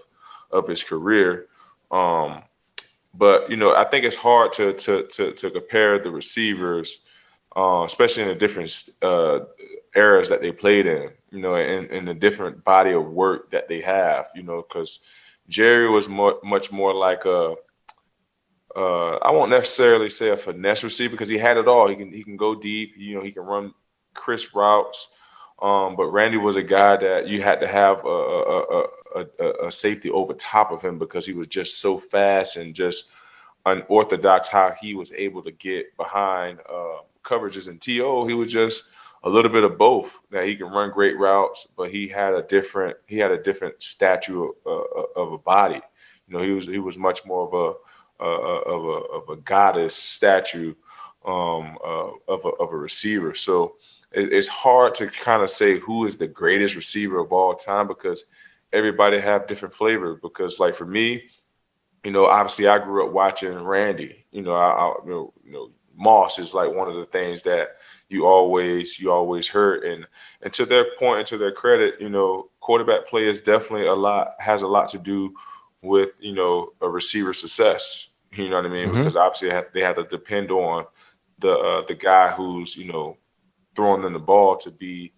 his career. But, I think it's hard to compare the receivers, especially in the different eras that they played in, in the different body of work that they have, because Jerry was much more like I won't necessarily say a finesse receiver, because he had it all. He can go deep, he can run crisp routes. But Randy was a guy that you had to have a safety over top of him, because he was just so fast and just unorthodox how he was able to get behind coverages. And T.O., he was just a little bit of both. That he can run great routes, but he had a different stature of a body. He was much more of a goddess statue of a receiver. So it's hard to kind of say who is the greatest receiver of all time, because everybody have different flavor. Because like for me, obviously I grew up watching Randy. Moss is like one of the things that you always heard. And to their point and to their credit, quarterback play is definitely has a lot to do with, a receiver's success. You know what I mean? Mm-hmm. Because obviously they have to depend on the guy who's, throwing them the ball to be,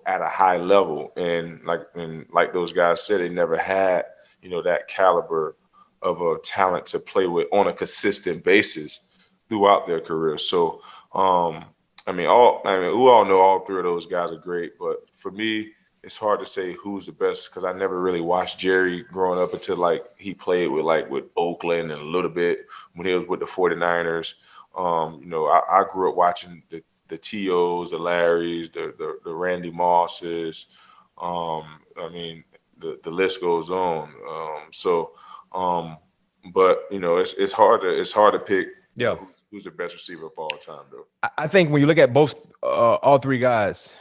at a high level. And like those guys said, they never had, that caliber of a talent to play with on a consistent basis throughout their career. So, we all know all three of those guys are great, but for me, it's hard to say who's the best, because I never really watched Jerry growing up until he played with Oakland and a little bit when he was with the 49ers. I grew up watching the T.O.s, the Larrys, the Randy Mosses. I mean, the list goes on. But it's hard to pick. Yeah. Who's the best receiver of all time, though? I think when you look at both, all three guys,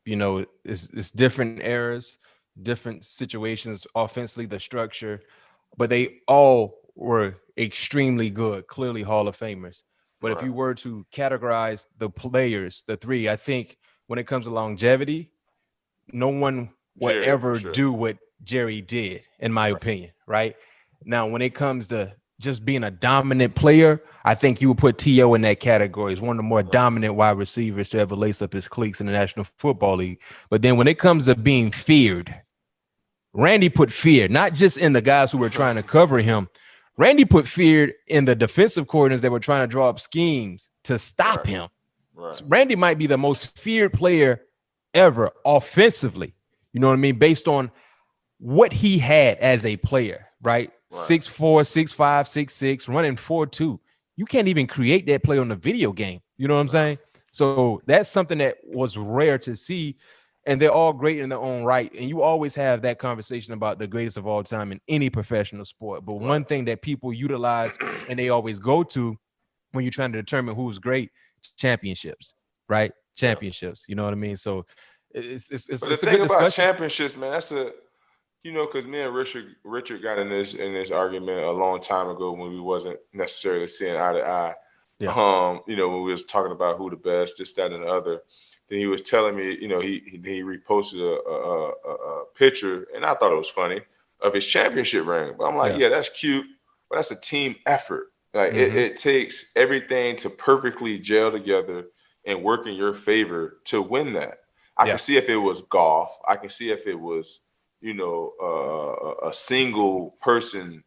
it's different eras, different situations, offensively, the structure, but they all were extremely good, clearly Hall of Famers. But if you were to categorize the players, the three, I think when it comes to longevity, no one will ever do what Jerry did, in my opinion, right? Now, when it comes to just being a dominant player, I think you would put T.O. in that category as one of the more dominant wide receivers to ever lace up his cleats in the National Football League. But then when it comes to being feared, Randy put fear, not just in the guys who were trying to cover him. Randy put fear in the defensive coordinators that were trying to draw up schemes to stop him. So Randy might be the most feared player ever offensively, you know what I mean, based on what he had as a player, right? 6'4", 6'5", 6'6", running 4.2. You can't even create that play on the video game. You know what I'm saying? So that's something that was rare to see, and they're all great in their own right. And you always have that conversation about the greatest of all time in any professional sport. But one thing that people utilize and they always go to when you're trying to determine who's great, championships, right? Championships. You know what I mean? So it's a good discussion. About championships, man, that's because me and Richard got in this argument a long time ago when we wasn't necessarily seeing eye to eye. Yeah. When we was talking about who the best, this, that, and the other. Then he was telling me, he reposted a picture, and I thought it was funny, of his championship ring. But I'm like, yeah, that's cute, but that's a team effort. Like it takes everything to perfectly gel together and work in your favor to win that. I can see if it was golf. I can see if it was, a single person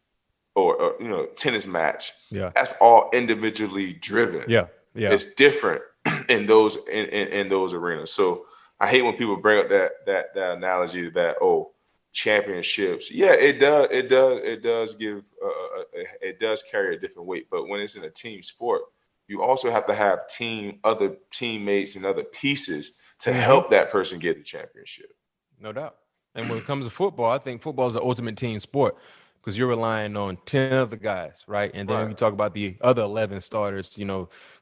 or tennis match. Yeah, that's all individually driven. Yeah. It's different in those arenas. So I hate when people bring up that analogy that championships. Yeah, it does carry a different weight. But when it's in a team sport, you also have to have other teammates and other pieces to help that person get the championship. No doubt. And when it comes to football, I think football is the ultimate team sport because you're relying on 10 other guys, right? And then when you talk about the other 11 starters,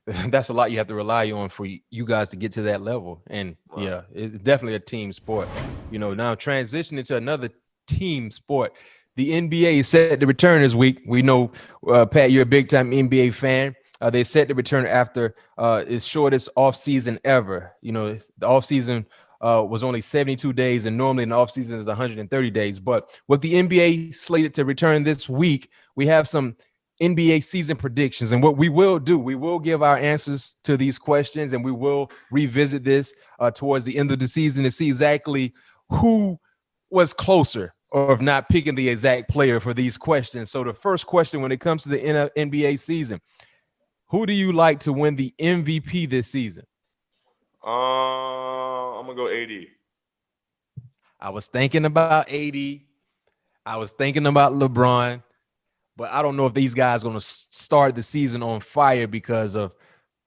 that's a lot you have to rely on for you guys to get to that level. And it's definitely a team sport. Now transitioning to another team sport, the NBA is set to return this week. We know, Pat, you're a big time NBA fan. They set to return after its shortest offseason ever. The offseason was only 72 days, and normally an offseason is 130 days. But with the NBA slated to return this week, we have some NBA season predictions. And what we will do, we will give our answers to these questions, and we will revisit this towards the end of the season to see exactly who was closer of not picking the exact player for these questions. So the first question when it comes to the NBA season, who do you like to win the MVP this season? I'm going to go AD. I was thinking about AD. I was thinking about LeBron. But I don't know if these guys are going to start the season on fire because of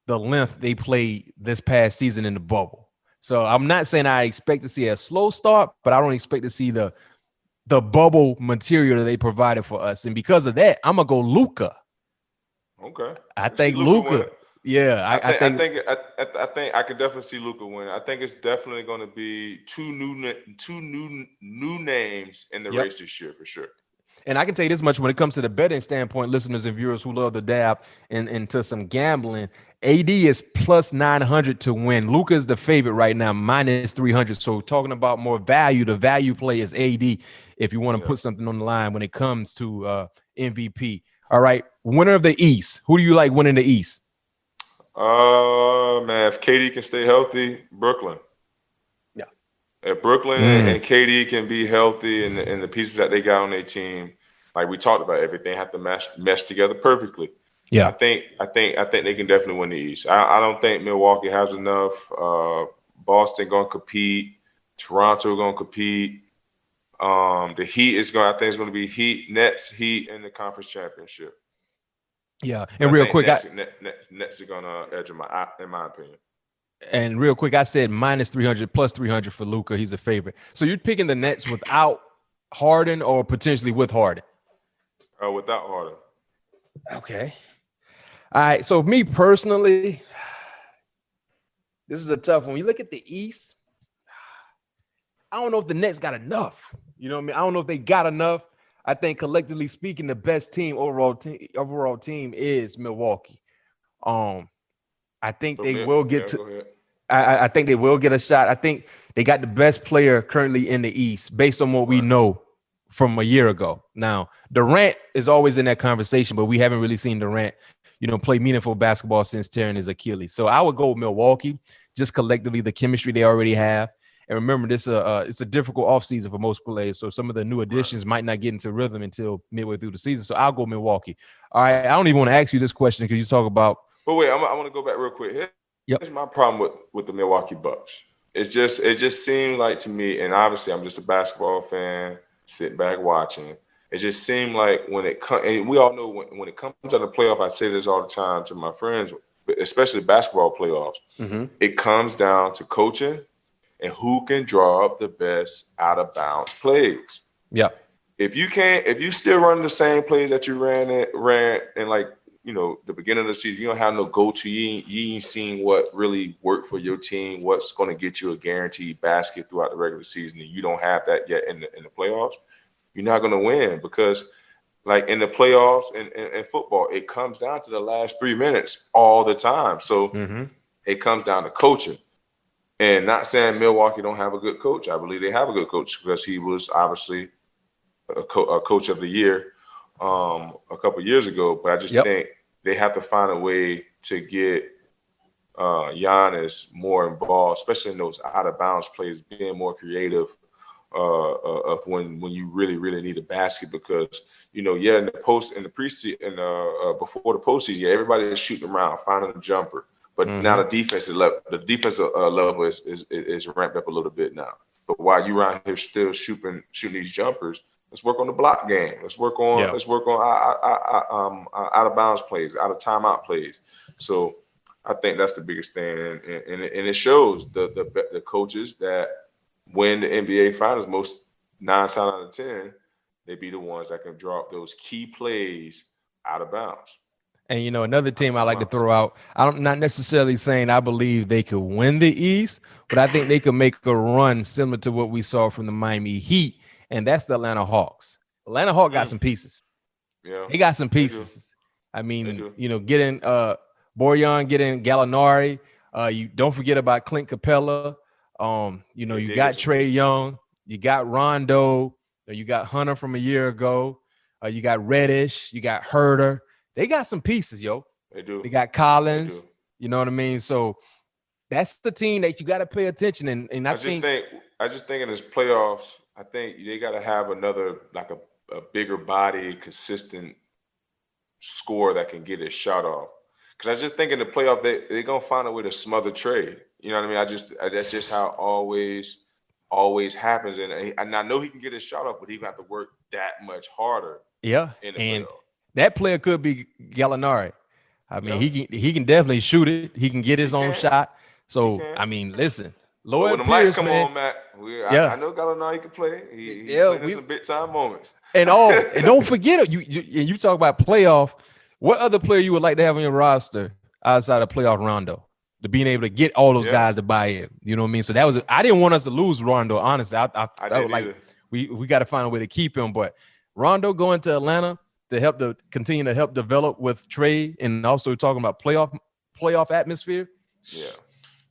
the length they played this past season in the bubble. So I'm not saying I expect to see a slow start, but I don't expect to see the bubble material that they provided for us. And because of that, I'm going to go Luka. Okay. I think Luka. Yeah, I think I could definitely see Luka win. I think it's definitely going to be two new names in the race this year for sure. And I can tell you this much: when it comes to the betting standpoint, listeners and viewers who love to dab into some gambling, AD is plus 900 to win. Luka is the favorite right now, minus 300. So talking about more value, the value play is AD if you want to put something on the line when it comes to MVP. All right, winner of the East. Who do you like winning the East? Man, if KD can stay healthy, Brooklyn. Yeah. If Brooklyn and KD can be healthy and the pieces that they got on their team, like we talked about, everything have to mesh together perfectly. Yeah. I think they can definitely win the East. I don't think Milwaukee has enough. Boston gonna compete. Toronto gonna compete. The Heat I think it's gonna be Heat, Nets, Heat in the conference championship. Yeah, But and I real think quick, Nets are gonna edge in my opinion. I said minus 300, plus 300 for Luka. He's a favorite. So you're picking the Nets without Harden or potentially with Harden? Without Harden. Okay. All right. So me personally, this is a tough one. When you look at the East, I don't know if the Nets got enough. You know what I mean? I don't know if they got enough. I think collectively speaking, the best overall team is Milwaukee. Um, I think they will get to. Go ahead. I think they will get a shot. I think they got the best player currently in the East based on what we know from a year ago. Now, Durant is always in that conversation, but we haven't really seen Durant, play meaningful basketball since tearing his Achilles. So I would go with Milwaukee, just collectively the chemistry they already have. And remember, it's a difficult offseason for most players. So some of the new additions might not get into rhythm until midway through the season. So I'll go Milwaukee. All right. I don't even want to ask you this question because you talk about. But wait, I want to go back real quick. Here's my problem with the Milwaukee Bucks. It just seemed like to me, and obviously I'm just a basketball fan, sitting back watching. It just seemed like when it comes, and we all know when it comes to the playoff, I say this all the time to my friends, especially basketball playoffs. Mm-hmm. It comes down to coaching and who can draw up the best out of bounds plays. Yeah. If you still run the same plays that you ran in like, the beginning of the season, you don't have no go-to. You ain't seen what really worked for your team, what's going to get you a guaranteed basket throughout the regular season, and you don't have that yet in the playoffs, you're not going to win because, like in the playoffs and football, it comes down to the last 3 minutes all the time. So It comes down to coaching. And not saying Milwaukee don't have a good coach. I believe they have a good coach because he was obviously a coach of the year a couple of years ago. But I just think they have to find a way to get Giannis more involved, especially in those out of bounds plays, being more creative of when you really, really need a basket because, in the preseason, before the postseason, everybody is shooting around, finding a jumper. But now the defensive level is ramped up a little bit now. But while you're around here still shooting these jumpers, let's work on the block game. Let's work on out of bounds plays, out of timeout plays. So I think that's the biggest thing, and it shows the coaches that win the NBA Finals most 9 times out of 10, they be the ones that can draw up those key plays out of bounds. And, another team I like to throw out, I'm not necessarily saying I believe they could win the East, but I think they could make a run similar to what we saw from the Miami Heat, and that's the Atlanta Hawks. Atlanta Hawks got some pieces. Yeah, they got some pieces. I mean, getting Bojan, getting Gallinari. You don't forget about Clint Capella. You got Trae Young. You got Rondo. You got Hunter from a year ago. You got Reddish. You got Herter. They got some pieces, yo. They do. They got Collins. You know what I mean? So that's the team that you got to pay attention. And I just think in this playoffs, I think they got to have another like a bigger body, consistent score that can get his shot off. Because I just think in the playoff they're gonna find a way to smother Trae. You know what I mean? That's just how it always happens. And I know he can get his shot off, but he gonna have to work that much harder. Yeah, in the and playoff. That player could be Gallinari. I mean, he can definitely shoot it. He can get his own shot. So I mean, listen, Lloyd Pierce, lights come on, Matt. I know Gallinari can play. He's playing in some big time moments. And don't forget it. You talk about playoff. What other player you would like to have on your roster outside of playoff Rondo? To being able to get all those guys to buy in. You know what I mean? So I didn't want us to lose Rondo. Honestly, I felt like we got to find a way to keep him. But Rondo going to Atlanta to continue to help develop with Trae and also talking about playoff atmosphere. Yeah.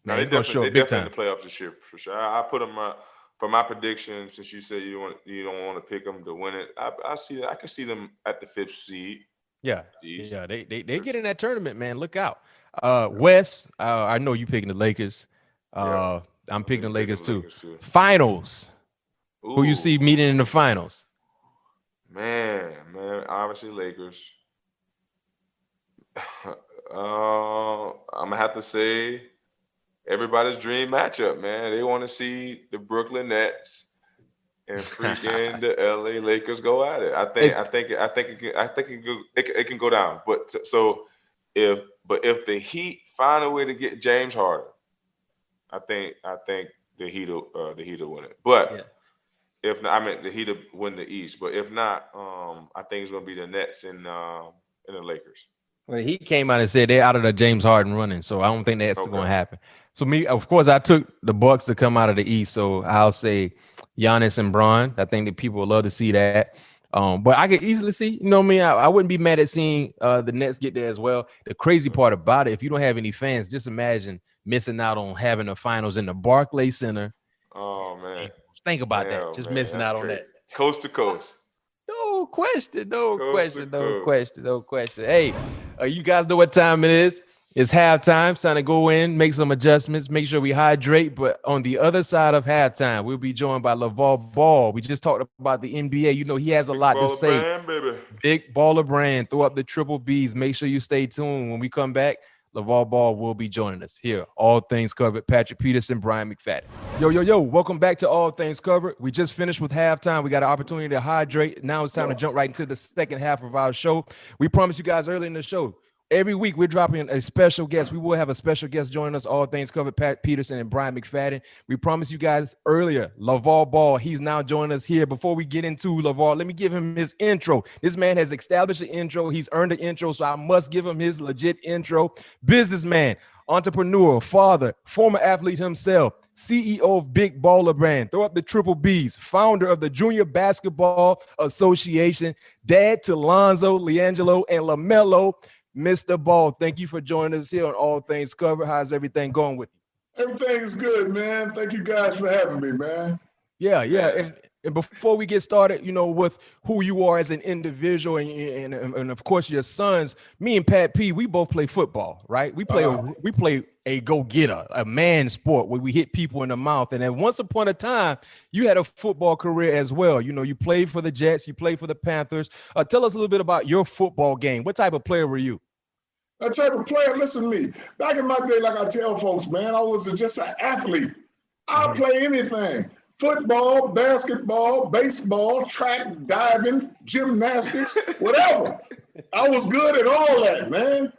Now he's going to show up big time. In the playoffs this year for sure. I put him for my prediction. Since you said you don't want to pick them to win it, I can see them at the 5th seed. Yeah, they get in that tournament, man. Look out, Wes. I know you picking the Lakers. I'm picking the Lakers too. Finals. Ooh. Who you see meeting in the finals? Man, obviously Lakers. I'm gonna have to say everybody's dream matchup, man. They want to see the Brooklyn Nets and freaking the LA Lakers go at it. I think it can go down. But if the Heat find a way to get James Harden, I think the Heat will win it. But if not, I mean the Heat will win the East. But if not, I think it's gonna be the Nets and the Lakers. Well, he came out and said they're out of the James Harden running, so I don't think that's going to happen. So me, of course, I took the Bucks to come out of the East, so I'll say Giannis and Bron. I think that people would love to see that. But I could easily see, you know what I mean? I wouldn't be mad at seeing the Nets get there as well. The crazy part about it, if you don't have any fans, just imagine missing out on having the finals in the Barclays Center. Oh, man. Think about that. Just missing out on that. Coast to coast. No question. Hey, you guys know what time it is. It's halftime. It's time to go in, make some adjustments, make sure we hydrate. But on the other side of halftime, we'll be joined by LaVar Ball. We just talked about the NBA. You know, he has a lot to say. Brand, Big baller brand. Throw up the triple Bs. Make sure you stay tuned. When we come back, LaVar Ball will be joining us here. All Things Covered. Patrick Peterson, Bryant McFadden. Yo. Welcome back to All Things Covered. We just finished with halftime. We got an opportunity to hydrate. Now it's time to jump right into the second half of our show. We promised you guys early in the show, every week we're dropping a special guest. We will have a special guest joining us. All Things Covered, Pat Peterson and Bryant McFadden. We promised you guys earlier, LaVar Ball. He's now joining us here. Before we get into LaVar, let me give him his intro. This man has established the intro. He's earned the intro, so I must give him his legit intro. Businessman, entrepreneur, father, former athlete himself, CEO of Big Baller Brand, throw up the triple Bs, founder of the Junior Basketball Association, dad to Lonzo, LiAngelo, and LaMelo. Mr. Ball, thank you for joining us here on All Things Covered. How's everything going with you? Everything is good, man. Thank you guys for having me, man. Yeah. And before we get started, you know, with who you are as an individual and of course your sons, me and Pat P, we both play football, right? We play a go-getter, a man sport where we hit people in the mouth. And then once upon a time, you had a football career as well. You know, you played for the Jets, you played for the Panthers. Tell us a little bit about your football game. What type of player were you? That type of player, listen to me. Back in my day, like I tell folks, man, I was just an athlete. I'll play anything. Football, basketball, baseball, track, diving, gymnastics, whatever. I was good at all that, man.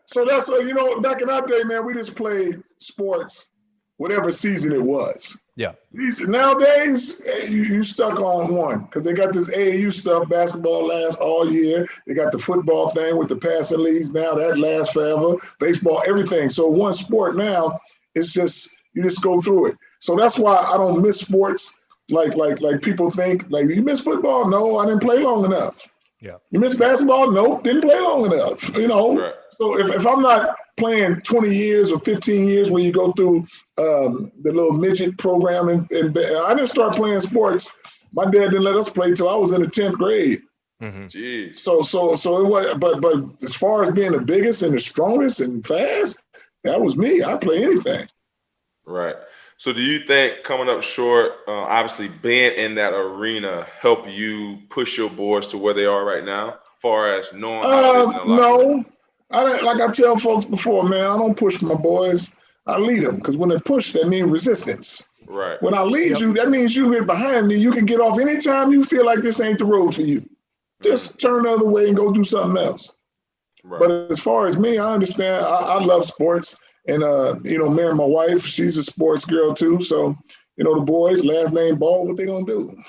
So that's what, you know, back in our day, man, we just played sports, whatever season it was. Yeah. Nowadays, you stuck on one because they got this AAU stuff. Basketball lasts all year. They got the football thing with the passing leagues now. That lasts forever. Baseball, everything. So one sport now, it's just, you just go through it. So that's why I don't miss sports like people think. Like, you miss football? No, I didn't play long enough. Yeah. You miss basketball? Nope, didn't play long enough. You know. Right. So if I'm not playing 20 years or 15 years where you go through the little midget program, and I didn't start playing sports. My dad didn't let us play till I was in the 10th grade. Mm-hmm. Jeez. So it was, but as far as being the biggest and the strongest and fast, that was me. I play anything. Right. So do you think coming up short, obviously being in that arena, help you push your boys to where they are right now, as far as knowing how it is in the locker room? No. Like I tell folks before, man, I don't push my boys. I lead them, because when they push, that means resistance. Right. When I lead you, that means you get behind me. You can get off anytime you feel like this ain't the road for you. Just turn the other way and go do something else. Right. But as far as me, I understand. I love sports. And, you know, marrying my wife, she's a sports girl too. So, you know, the boys, last name Ball, what they gonna do?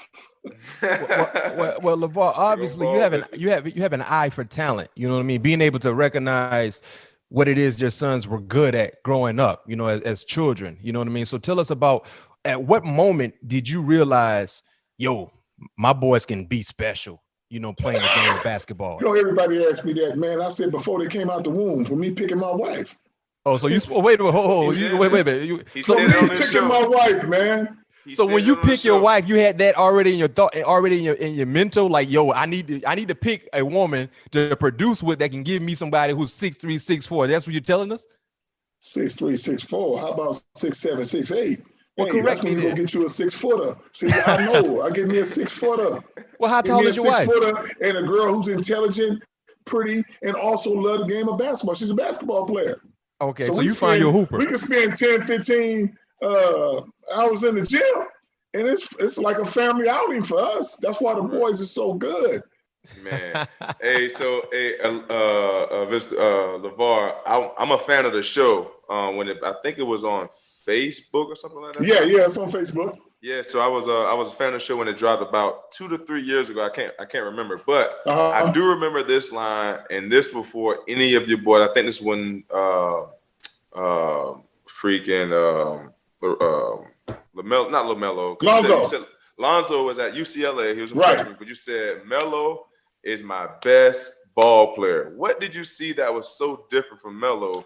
well, LaVar, obviously you have an eye for talent. You know what I mean? Being able to recognize what it is your sons were good at growing up, you know, as children. You know what I mean? So tell us about, at what moment did you realize, yo, my boys can be special, you know, playing the game of basketball? You know, everybody asked me that, man. I said before they came out the womb, for me picking my wife. Oh, so you wait a minute, wait a minute. So me picking my wife, man. So when you pick your wife, you had that already in your thought, already in your mental, like, yo, I need to pick a woman to produce with that can give me somebody who's 6'3", 6'4". That's what you're telling us? 6'3", 6'4". How about 6'7", 6'8"? Well, hey, correct me. Go get you a 6-footer. See, I know. I get me a 6-footer. Well, how tall is your wife? 6-footer and a girl who's intelligent, pretty, and also love the game of basketball. She's a basketball player. Okay, so you find your hooper. We can spend 10, 15 hours in the gym, and it's like a family outing for us. That's why the boys are so good. Man, hey, so Mr. LaVar, I'm a fan of the show. I think it was on Facebook or something like that. Yeah, it's on Facebook. Yeah, so I was a fan of the show when it dropped about 2 to 3 years ago. I can't remember, but I do remember this line, and this before any of your boys. I think this when LaMelo, Lonzo. Lonzo was at UCLA. He was a freshman, but you said Melo is my best ball player. What did you see that was so different from Melo?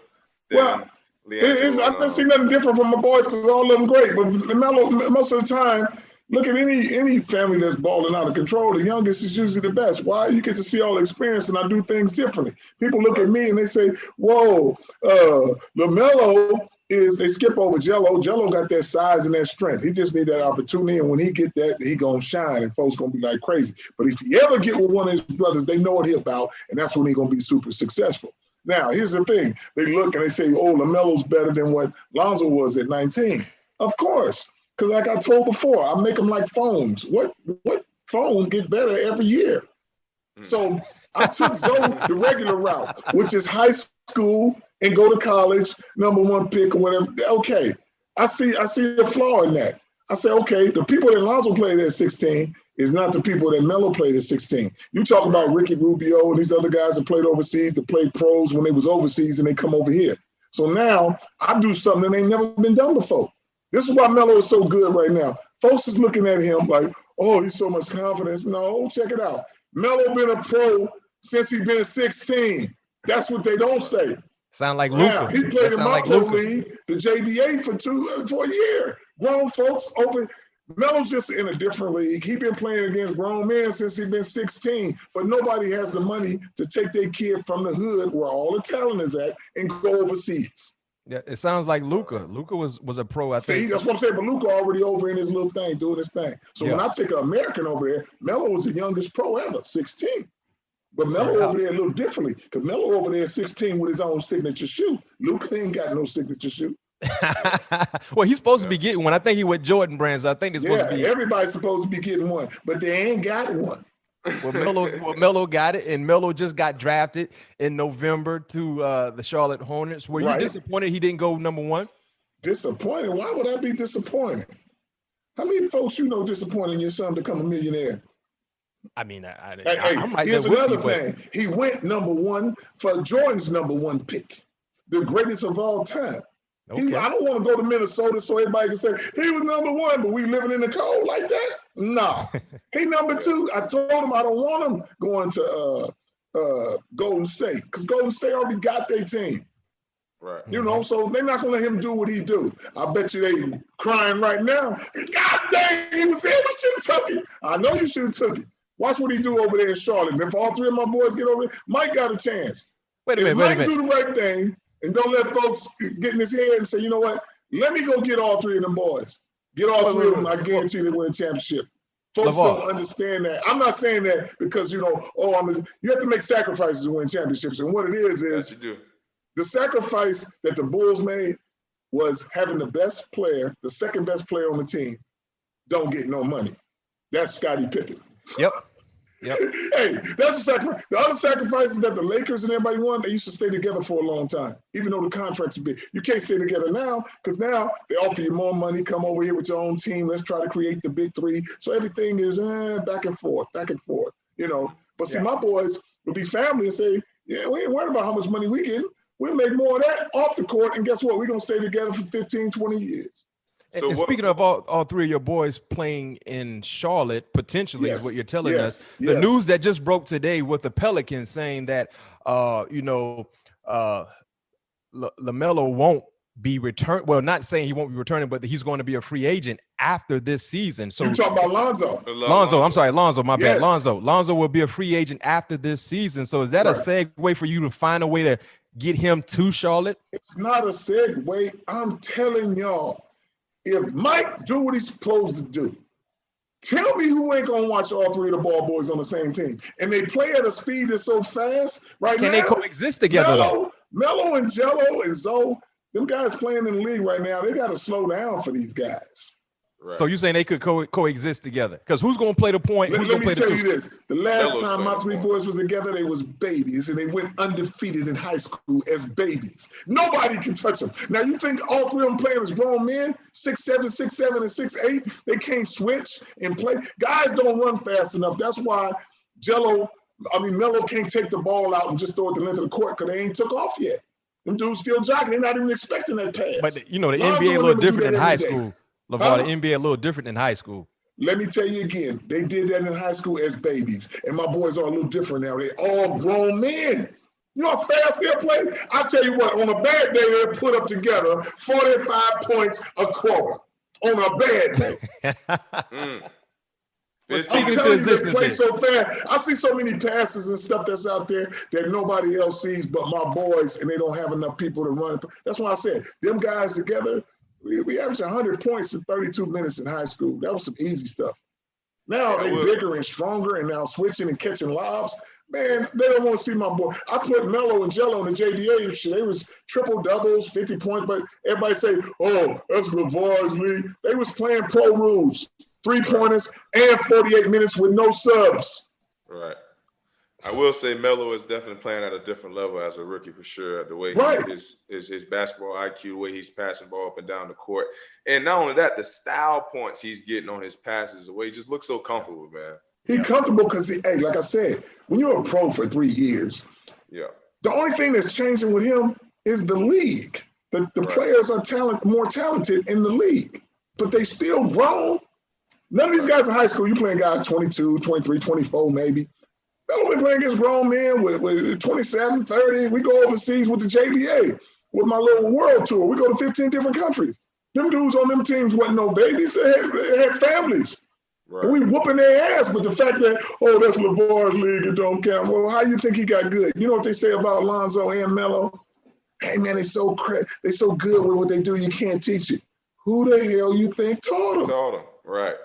I didn't see nothing different from my boys because all of them great. But Melo, most of the time, look at any family that's balling out of control. The youngest is usually the best. Why? You get to see all the experience, and I do things differently. People look at me and they say, "Whoa, LaMelo." They skip over Jello. Jello got that size and that strength. He just need that opportunity, and when he get that, he gonna shine, and folks gonna be like crazy. But if you ever get with one of his brothers, they know what he about, and that's when he gonna be super successful. Now, here's the thing: they look and they say, "Oh, LaMelo's better than what Lonzo was at 19." Of course, because like I told before, I make them like phones. What phone get better every year? So I took Zoe the regular route, which is high school and go to college, #1 pick or whatever. Okay, I see the flaw in that. I say, okay, the people that Lonzo played at 16 is not the people that Melo played at 16. You talk about Ricky Rubio and these other guys that played overseas, that played pros when they was overseas and they come over here. So now I do something that ain't never been done before. This is why Melo is so good right now. Folks is looking at him like, oh, he's so much confidence. No, check it out. Melo been a pro since he been 16. That's what they don't say. Sound like Luka. He played in my pro league, the JBA, for a year. Grown folks over. Melo's just in a different league. He been playing against grown men since he been 16, but nobody has the money to take their kid from the hood where all the talent is at and go overseas. Yeah, it sounds like Luka. Luka was a pro. I think. See, that's what I'm saying. But Luka already over in his little thing, doing his thing. So when I take an American over there, Melo was the youngest pro ever, 16. But Melo over there a little differently, because Melo over there is 16 with his own signature shoe. Luka ain't got no signature shoe. Well, he's supposed to be getting one. I think he with Jordan brands. I think they're supposed to be. Everybody's supposed to be getting one, but they ain't got one. Well, Melo got it, and Melo just got drafted in November to the Charlotte Hornets. Were you disappointed he didn't go #1? Disappointed? Why would I be disappointed? How many folks you know disappointing your son to become a millionaire? I mean, here's another thing. He went #1 for Jordan's #1 pick, the greatest of all time. Okay. I don't want to go to Minnesota so everybody can say he was #1, but we living in the cold like that. No, he #2. I told him I don't want him going to Golden State because Golden State already got their team. Right. You know, so they're not gonna let him do what he do. I bet you they crying right now. God dang, he was there. We should have took him. I know you should have took him. Watch what he do over there in Charlotte. And if all three of my boys get over there, Mike got a chance. Wait a minute. Mike do the right thing and don't let folks get in his head and say, you know what? Let me go get all three of them boys. Get all three of them. I guarantee they win a championship. Folks don't understand that. I'm not saying that because, you know, you have to make sacrifices to win championships. And what it is the sacrifice that the Bulls made was having the best player, the second best player on the team, don't get no money. That's Scottie Pippen. Yep. Hey, that's a sacrifice. The other sacrifices that the Lakers and everybody won, they used to stay together for a long time, even though the contracts are big. You can't stay together now because now they offer you more money. Come over here with your own team. Let's try to create the big three. So everything is back and forth, you know. But see, my boys will be family and say, yeah, we ain't worried about how much money we get. We'll make more of that off the court. And guess what? We're going to stay together for 15, 20 years. And speaking of all three of your boys playing in Charlotte, potentially is what you're telling us. The news that just broke today with the Pelicans saying that, LaMelo won't be returned. Well, not saying he won't be returning, but he's going to be a free agent after this season. So you talking about Lonzo? Lonzo, my bad. Lonzo will be a free agent after this season. So is that a segue for you to find a way to get him to Charlotte? It's not a segue. I'm telling y'all. If Mike do what he's supposed to do, tell me who ain't gonna watch all three of the ball boys on the same team. And they play at a speed that's so fast right now. Can they coexist together though? Melo and Jello and Zoe, them guys playing in the league right now, they gotta slow down for these guys. Right. So you saying they could coexist together? Because who's going to play the point? Who's Let going to me play the tell two? you this. The last Melo's time my playing three the boys was together, they was babies, and they went undefeated in high school as babies. Nobody can touch them. Now, you think all three of them playing as grown men, 6'7", 6'7", and 6'8", they can't switch and play? Guys don't run fast enough. That's why Melo can't take the ball out and just throw it the length of the court because they ain't took off yet. Them dudes still jogging. They're not even expecting that pass. But, the Lonzo NBA a little different than high every day. school. LaVar, Huh? the NBA a little different than high school. Let me tell you again, they did that in high school as babies. And my boys are a little different now. They all grown men. You know how fast they'll play? I tell you what, on a bad day, they'll put up together 45 points a quarter. On a bad day. Well, I'm speaking into telling you, they existence, play then. so fast. I see so many passes and stuff that's out there that nobody else sees but my boys, and they don't have enough people to run. That's why I said, them guys together, we averaged 100 points in 32 minutes in high school. That was some easy stuff. Now they bigger and stronger and now switching and catching lobs. Man, they don't want to see my boy. I put Melo and Jello in the JDA and shit. They was triple doubles, 50 points, but everybody say, oh, that's LaVar's league. They was playing pro rules, 3-pointers and 48 minutes with no subs. Right. I will say Melo is definitely playing at a different level as a rookie for sure. The way his basketball IQ, the way he's passing ball up and down the court. And not only that, the style points he's getting on his passes, the way he just looks so comfortable, man. He's comfortable because, like I said, when you're a pro for 3 years, the only thing that's changing with him is the league. The players are more talented in the league, but they still grown. None of these guys in high school, you playing guys 22, 23, 24 maybe. Melo been playing against grown men with 27, 30. We go overseas with the JBA, with my little world tour. We go to 15 different countries. Them dudes on them teams wasn't no babies. They had families. Right. We whooping their ass, but the fact that, that's LaVar's league, it don't count. Well, how you think he got good? You know what they say about Lonzo and Melo? Hey, man, they so good with what they do, you can't teach it. Who the hell you think taught them? Right.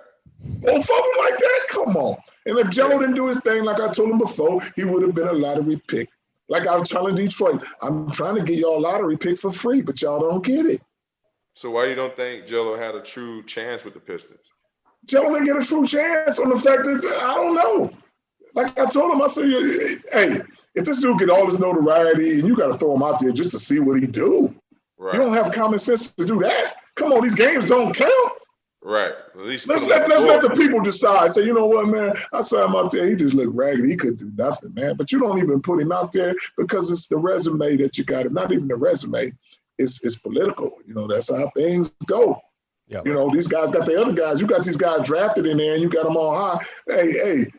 On something like that, come on. And if Jello didn't do his thing, like I told him before, he would have been a lottery pick. Like I was telling Detroit, I'm trying to get y'all a lottery pick for free, but y'all don't get it. So why you don't think Jello had a true chance with the Pistons? Jello didn't get a true chance on the fact that, I don't know. Like I told him, I said, hey, if this dude get all this notoriety and you got to throw him out there just to see what he do, you don't have common sense to do that. Come on, these games don't count. Right. At least let's let the people decide. Say, you know what, man? I saw him out there. He just looked raggedy. He couldn't do nothing, man. But you don't even put him out there because it's the resume that you got him. Not even the resume. It's political. You know, that's how things go. Yep. You know, these guys got the other guys. You got these guys drafted in there and you got them all high. Hey,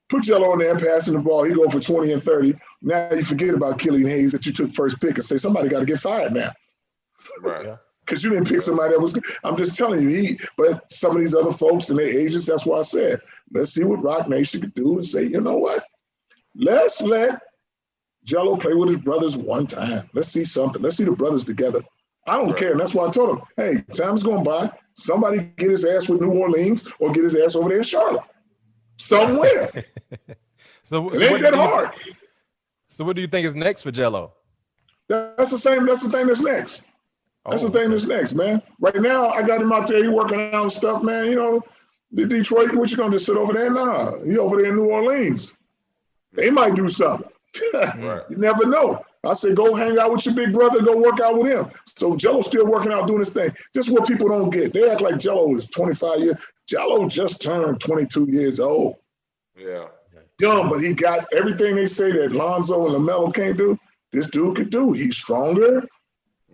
put Jello in there and passing the ball. He go for 20 and 30. Now you forget about Killian Hayes that you took first pick and say somebody got to get fired now. Right. Yeah. Because you didn't pick somebody that was good. I'm just telling you, but some of these other folks and their agents, that's why I said, let's see what Rock Nation could do and say, you know what? Let's let Jello play with his brothers one time. Let's see something. Let's see the brothers together. I don't care. And that's why I told him, hey, time's going by. Somebody get his ass with New Orleans or get his ass over there in Charlotte. Somewhere. It ain't that hard. So what do you think is next for Jello? That's the thing that's next. That's the thing that's next, man. Right now, I got him out there. He working on stuff, man. You know, the Detroit, what you going to just sit over there? Nah, he over there in New Orleans. They might do something. Right. You never know. I say, go hang out with your big brother. Go work out with him. So Jello's still working out, doing his thing. This is what people don't get. They act like Jello is 25 years. Jello just turned 22 years old. Yeah. Young, but he got everything they say that Lonzo and LaMelo can't do. This dude could do. He's stronger.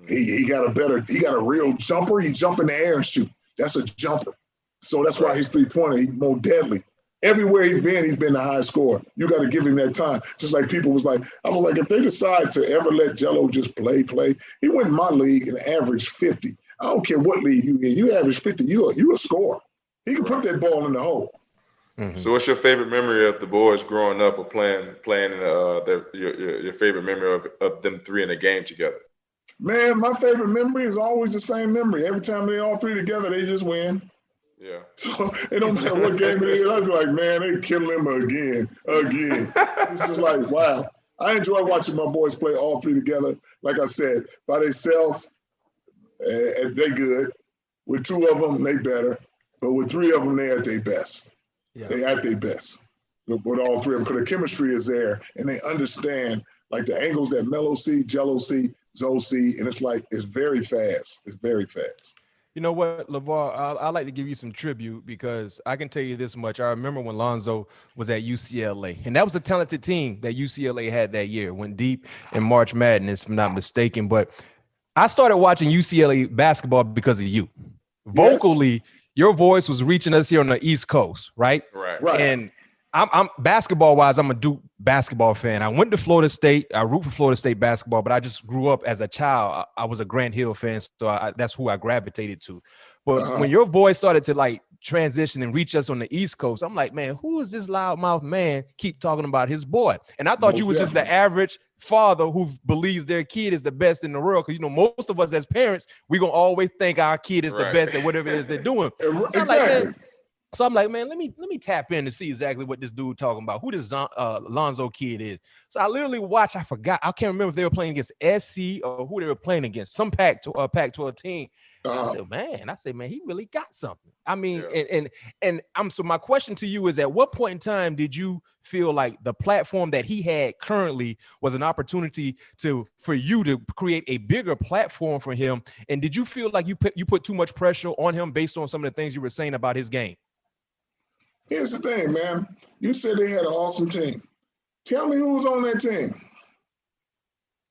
He got a real jumper. He jump in the air and shoot. That's a jumper. So that's why his 3-pointer, he's more deadly. Everywhere he's been the high scorer. You got to give him that time. Just like people was like, I was like, if they decide to ever let Jello just play, he went in my league and averaged 50. I don't care what league you in. You average 50, you a scorer. He can put that ball in the hole. Mm-hmm. So what's your favorite memory of the boys growing up or playing in your favorite memory of them three in a game together? Man, my favorite memory is always the same memory. Every time they all three together, they just win. Yeah. So it don't matter what game it is. I was like, man, they kill him again. It's just like, wow. I enjoy watching my boys play all three together. Like I said, by themselves, they good. With two of them, they better. But with three of them, they at their best. Yeah. They at their best. With all three of them, because the chemistry is there, and they understand like the angles that Melo see, Jello see, Zoe see, and it's very fast. It's very fast. You know what, LaVar, I'd like to give you some tribute because I can tell you this much. I remember when Lonzo was at UCLA, and that was a talented team that UCLA had that year. Went deep in March Madness, if I'm not mistaken. But I started watching UCLA basketball because of you. Vocally, your voice was reaching us here on the East Coast, right? Right. And I'm basketball wise, I'm a Duke basketball fan. I went to Florida State. I root for Florida State basketball, but I just grew up as a child. I was a Grant Hill fan, so that's who I gravitated to. But when your voice started to like transition and reach us on the East Coast, I'm like, man, who is this loudmouth man keep talking about his boy? And I thought you was just the average father who believes their kid is the best in the world. Because, you know, most of us as parents, we're going to always think our kid is the best at whatever it is they're doing. So I'm like, man, let me tap in to see exactly what this dude talking about, who this Lonzo kid is. So I literally watched. I forgot. I can't remember if they were playing against SC or who they were playing against, some Pac-12 team. I said, man, he really got something. I mean, so my question to you is, at what point in time did you feel like the platform that he had currently was an opportunity for you to create a bigger platform for him? And did you feel like you put too much pressure on him based on some of the things you were saying about his game? Here's the thing, man. You said they had an awesome team. Tell me who was on that team.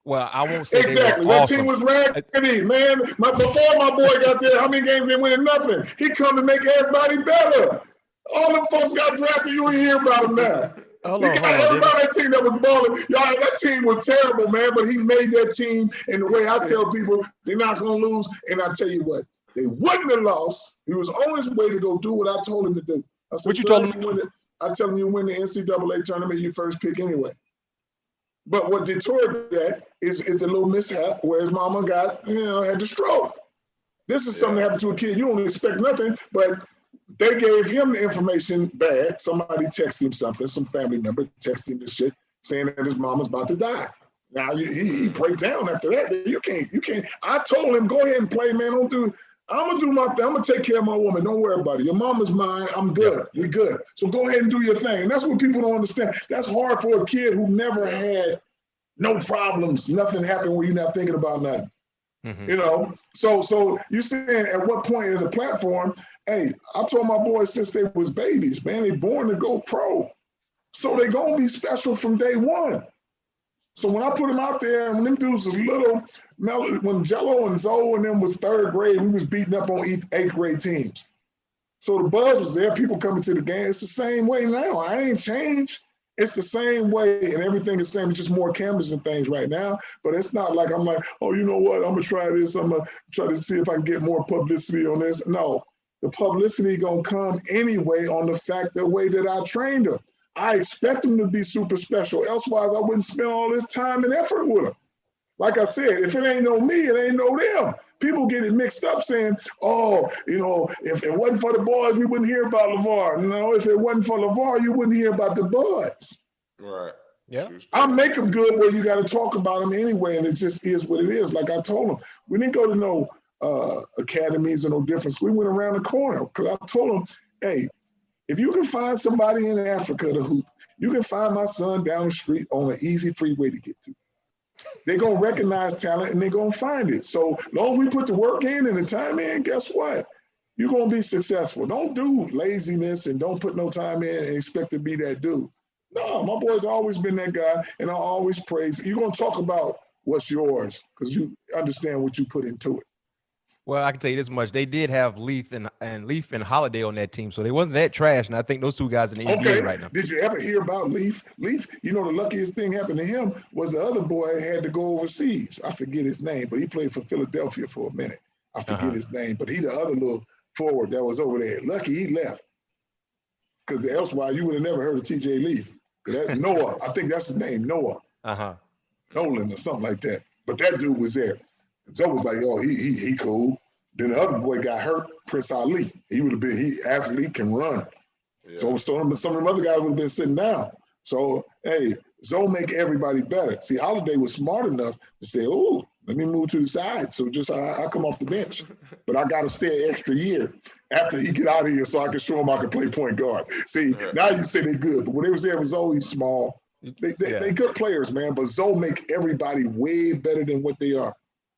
Well, I won't say exactly. That team was raggedy, man. Before my boy got there, how many games they winning? Nothing. He come to make everybody better. All them folks got drafted. You ain't hear about them now. Everybody that team that was balling. Y'all, that team was terrible, man. But he made that team. And the way I tell people, they're not gonna lose. And I tell you what, they wouldn't have lost. He was on his way to go do what I told him to do. I said, what you told him? I tell him you win the NCAA tournament, you first pick anyway. But what detoured that is the little mishap where his mama had the stroke. This is something that happened to a kid. You don't expect nothing, but they gave him the information bad. Somebody texted him something, some family member texted him this shit saying that his mama's about to die. Now he break down after that. You can't. I told him, go ahead and play, man. I'm gonna do my thing. I'm gonna take care of my woman. Don't worry about it. Your mama's mine. I'm good. We good. So go ahead and do your thing. And that's what people don't understand. That's hard for a kid who never had no problems. Nothing happened where you're not thinking about nothing. Mm-hmm. You know. So you saying at what point is a platform? Hey, I told my boys since they was babies, man, they born to go pro. So they gonna be special from day one. So when I put them out there, and when them dudes was little, when Jello and Zoe and them was third grade, we was beating up on eighth grade teams. So the buzz was there, people coming to the game. It's the same way now. I ain't changed. It's the same way, and everything is the same, just more cameras and things right now. But it's not like I'm like, oh, you know what? I'm gonna try this. I'm gonna try to see if I can get more publicity on this. No, the publicity gonna come anyway on the way that I trained them. I expect them to be super special. Elsewise, I wouldn't spend all this time and effort with them. Like I said, if it ain't no me, it ain't no them. People get it mixed up saying, oh, if it wasn't for the boys, we wouldn't hear about LaVar. No, if it wasn't for LaVar, you wouldn't hear about the buds. Right. Yeah. I make them good where you got to talk about them anyway, and it just is what it is. Like I told them, we didn't go to no academies or no difference. We went around the corner because I told them, hey, if you can find somebody in Africa to hoop, you can find my son down the street on an easy freeway to get to. They're going to recognize talent and they're going to find it. So as long as we put the work in and the time in, guess what? You're going to be successful. Don't do laziness and don't put no time in and expect to be that dude. No, my boy's always been that guy, and I always praise. You're going to talk about what's yours because you understand what you put into it. Well, I can tell you this much. They did have Leaf and Holiday on that team, so they wasn't that trash. And I think those two guys in the NBA right now. Did you ever hear about Leaf? Leaf, the luckiest thing happened to him was the other boy had to go overseas. I forget his name, but he played for Philadelphia for a minute. I forget his name, but he the other little forward that was over there. Lucky he left. Because elsewise, you would have never heard of TJ Leaf. That's Noah. I think that's his name, Noah. Nolan or something like that. But that dude was there. Joe was like, oh, he cool. Then the other boy got hurt, Prince Ali. He athlete can run. Yeah. So some of them other guys would have been sitting down. So, hey, Zoe make everybody better. See, Holiday was smart enough to say, oh, let me move to the side. So just I come off the bench. But I got to stay an extra year. after he get out of here so I can show him I can play point guard. See, now you say they're good, but when they was there with Zoe, he's small. They good players, man, but Zoe make everybody way better than what they are.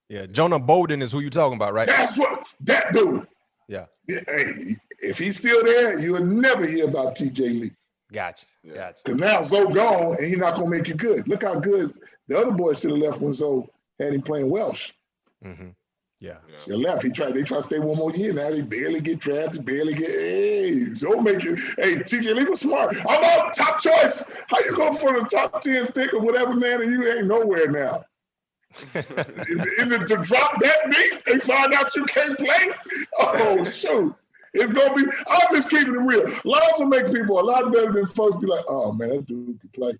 Yeah, Jonah Bolden is who you talking about, right? That's what that dude. Yeah. Hey, if he's still there, you'll never hear about TJ Lee. Gotcha. Because now Zoe gone, and he's not gonna make you good. Look how good the other boys should have left when Zoe had him playing Welsh. Mm-hmm. Yeah. They left. They tried to stay one more year. Now they barely get drafted, Hey, Zoe make it. Hey, TJ Lee was smart. I'm out, top choice. How you go for the top 10 pick or whatever, man, and you ain't nowhere now? is it to drop that deep? They find out you can't play? Oh, shoot. It's going to be, I'm just keeping it real. Lonzo make people a lot better than folks be like, oh, man, that dude can play.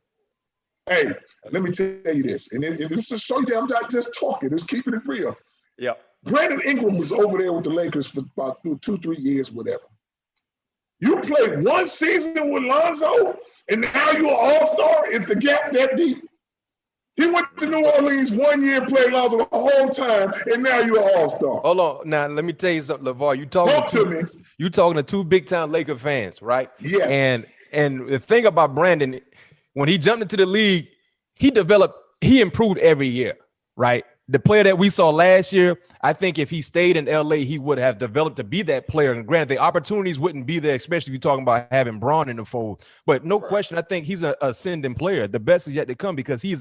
Hey, let me tell you this. And this will show you I'm not just talking. Just keeping it real. Yeah. Brandon Ingram was over there with the Lakers for about 2-3 years, whatever. You played one season with Lonzo, and now you're an all-star? Is the gap that deep? He went to New Orleans 1 year, played Lonzo the whole time, and now you're an all-star. Hold on. Now, let me tell you something, LaVar. You talking to two big-time Laker fans, right? Yes. And the thing about Brandon, when he jumped into the league, he improved every year, right? The player that we saw last year, I think if he stayed in LA, he would have developed to be that player. And granted, the opportunities wouldn't be there, especially if you're talking about having Braun in the fold. But no question, I think he's an ascending player. The best is yet to come because he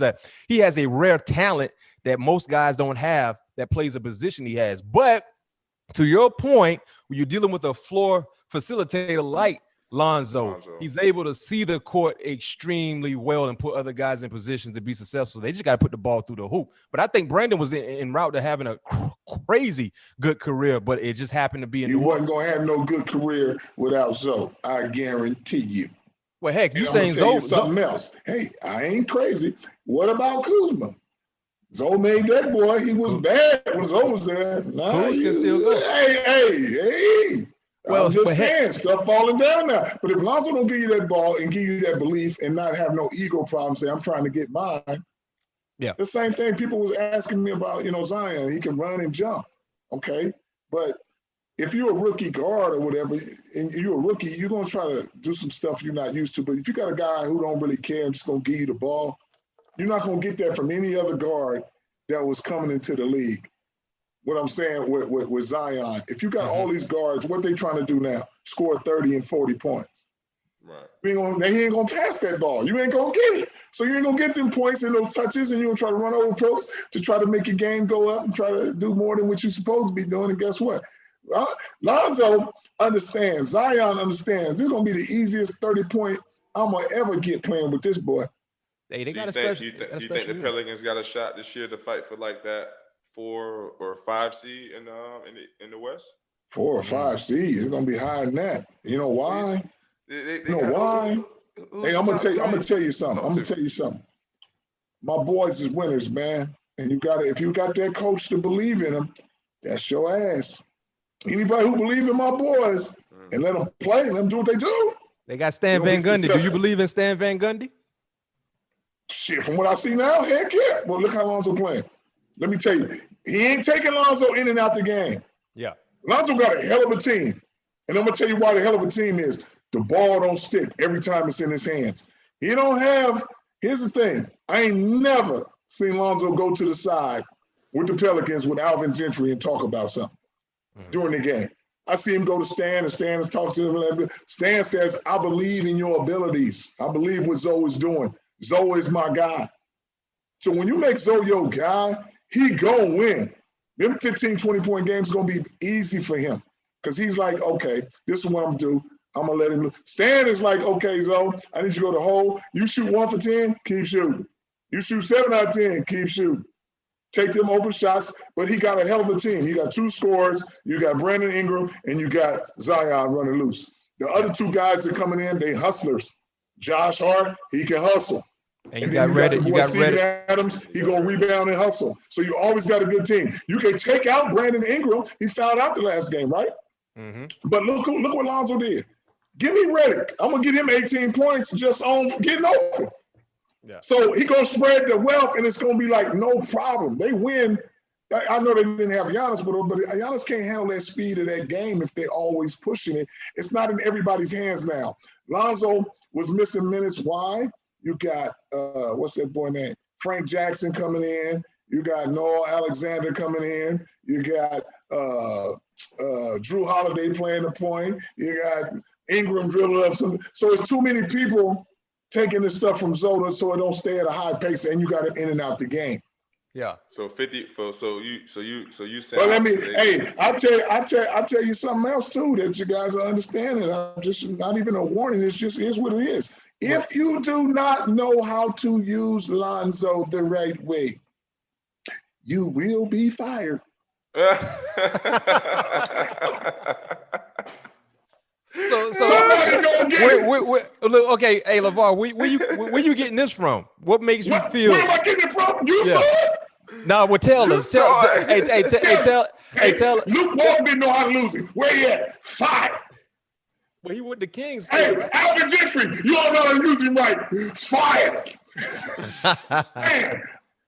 has a rare talent that most guys don't have that plays a position he has. But to your point, when you're dealing with a floor facilitator like Lonzo, he's able to see the court extremely well and put other guys in positions to be successful. They just got to put the ball through the hoop. But I think Brandon was en route to having a crazy good career, but it just happened to be He wasn't going to have no good career without Zoe. I guarantee you. Well, heck, you and saying Zoe something else. Hey, I ain't crazy. What about Kuzma? Zoe made that boy. He was bad when Zoe was there. Kuz can still go. Hey. Well, I'm just saying, stuff falling down now. But if Lonzo don't give you that ball and give you that belief and not have no ego problem, say, I'm trying to get mine. Yeah. The same thing people was asking me about, Zion. He can run and jump. Okay. But if you're a rookie guard or whatever, and you're a rookie, you're going to try to do some stuff you're not used to. But if you got a guy who don't really care and just going to give you the ball, you're not going to get that from any other guard that was coming into the league. What I'm saying with Zion, if you got all these guards, what they trying to do now? Score 30 and 40 points. Right. He ain't gonna pass that ball. You ain't gonna get it. So you ain't gonna get them points and those touches, and you're gonna try to run over pros to try to make your game go up and try to do more than what you're supposed to be doing. And guess what? Lonzo understands. Zion understands. This is gonna be the easiest 30 points I'm gonna ever get playing with this boy. They got a special. You think the Pelicans got a shot this year to fight for like that 4 or 5 seed in the West? 4 or 5 seed. It's gonna be higher than that. You know why? You know why? Hey, I'm gonna tell you something. My boys is winners, man. And if you got that coach to believe in them, that's your ass. Anybody who believe in my boys and let them play, let them do what they do. They got Stan Van Gundy. Do you believe in Stan Van Gundy? Shit, from what I see now, heck yeah. Well, look how Lonzo playing. Let me tell you, he ain't taking Lonzo in and out the game. Yeah. Lonzo got a hell of a team. And I'm going to tell you why the hell of a team is. The ball don't stick every time it's in his hands. He don't have – here's the thing. I ain't never seen Lonzo go to the side with the Pelicans with Alvin Gentry and talk about something during the game. I see him go to Stan, and Stan is talking to him. Stan says, I believe in your abilities. I believe what Zoe is doing. Zoe is my guy. So when you make Zoe your guy, he gonna win. Them 15, 20-point games gonna be easy for him because he's like, okay, this is what I'm gonna do. I'm gonna let him. Stan is like, okay, Zoe, I need you to go to the hole. You shoot 1 for 10, keep shooting. You shoot 7 out of 10, keep shooting. Take them open shots, but he got a hell of a team. You got 2 scorers, you got Brandon Ingram, and you got Zion running loose. The other 2 guys that are coming in, they hustlers. Josh Hart, he can hustle. And you got Steven Adams, he gonna rebound and hustle. So you always got a good team. You can take out Brandon Ingram. He fouled out the last game, right? But look what Lonzo did. Give me Redick. I'm gonna get him 18 points just on getting open. Yeah. So he gonna spread the wealth, and it's gonna be like no problem. They win I know they didn't have Giannis, but Giannis can't handle that speed of that game if they're always pushing it. It's not in everybody's hands now. Lonzo was missing minutes. Why? You got, what's that boy name? Frank Jackson coming in. You got Noah Alexander coming in. You got Drew Holiday playing the point. You got Ingram dribbling up. So it's too many people taking this stuff from Zola so it don't stay at a high pace, and you got it in and out the game. Yeah. So 50. So you saying? But I tell you something else too that you guys are understanding. I'm just not even a warning. It's just is what it is. If you do not know how to use Lonzo the right way, you will be fired. So okay, hey LaVar, where you getting this from? What makes you feel? Where am I getting it from? You saw it? No, well, tell us. Tell. Luke Walton didn't know how to lose it. Where he at? Fired. Well, he went to Kings. Hey, Alvin Gentry, you don't know how to use him right. Fired. Man,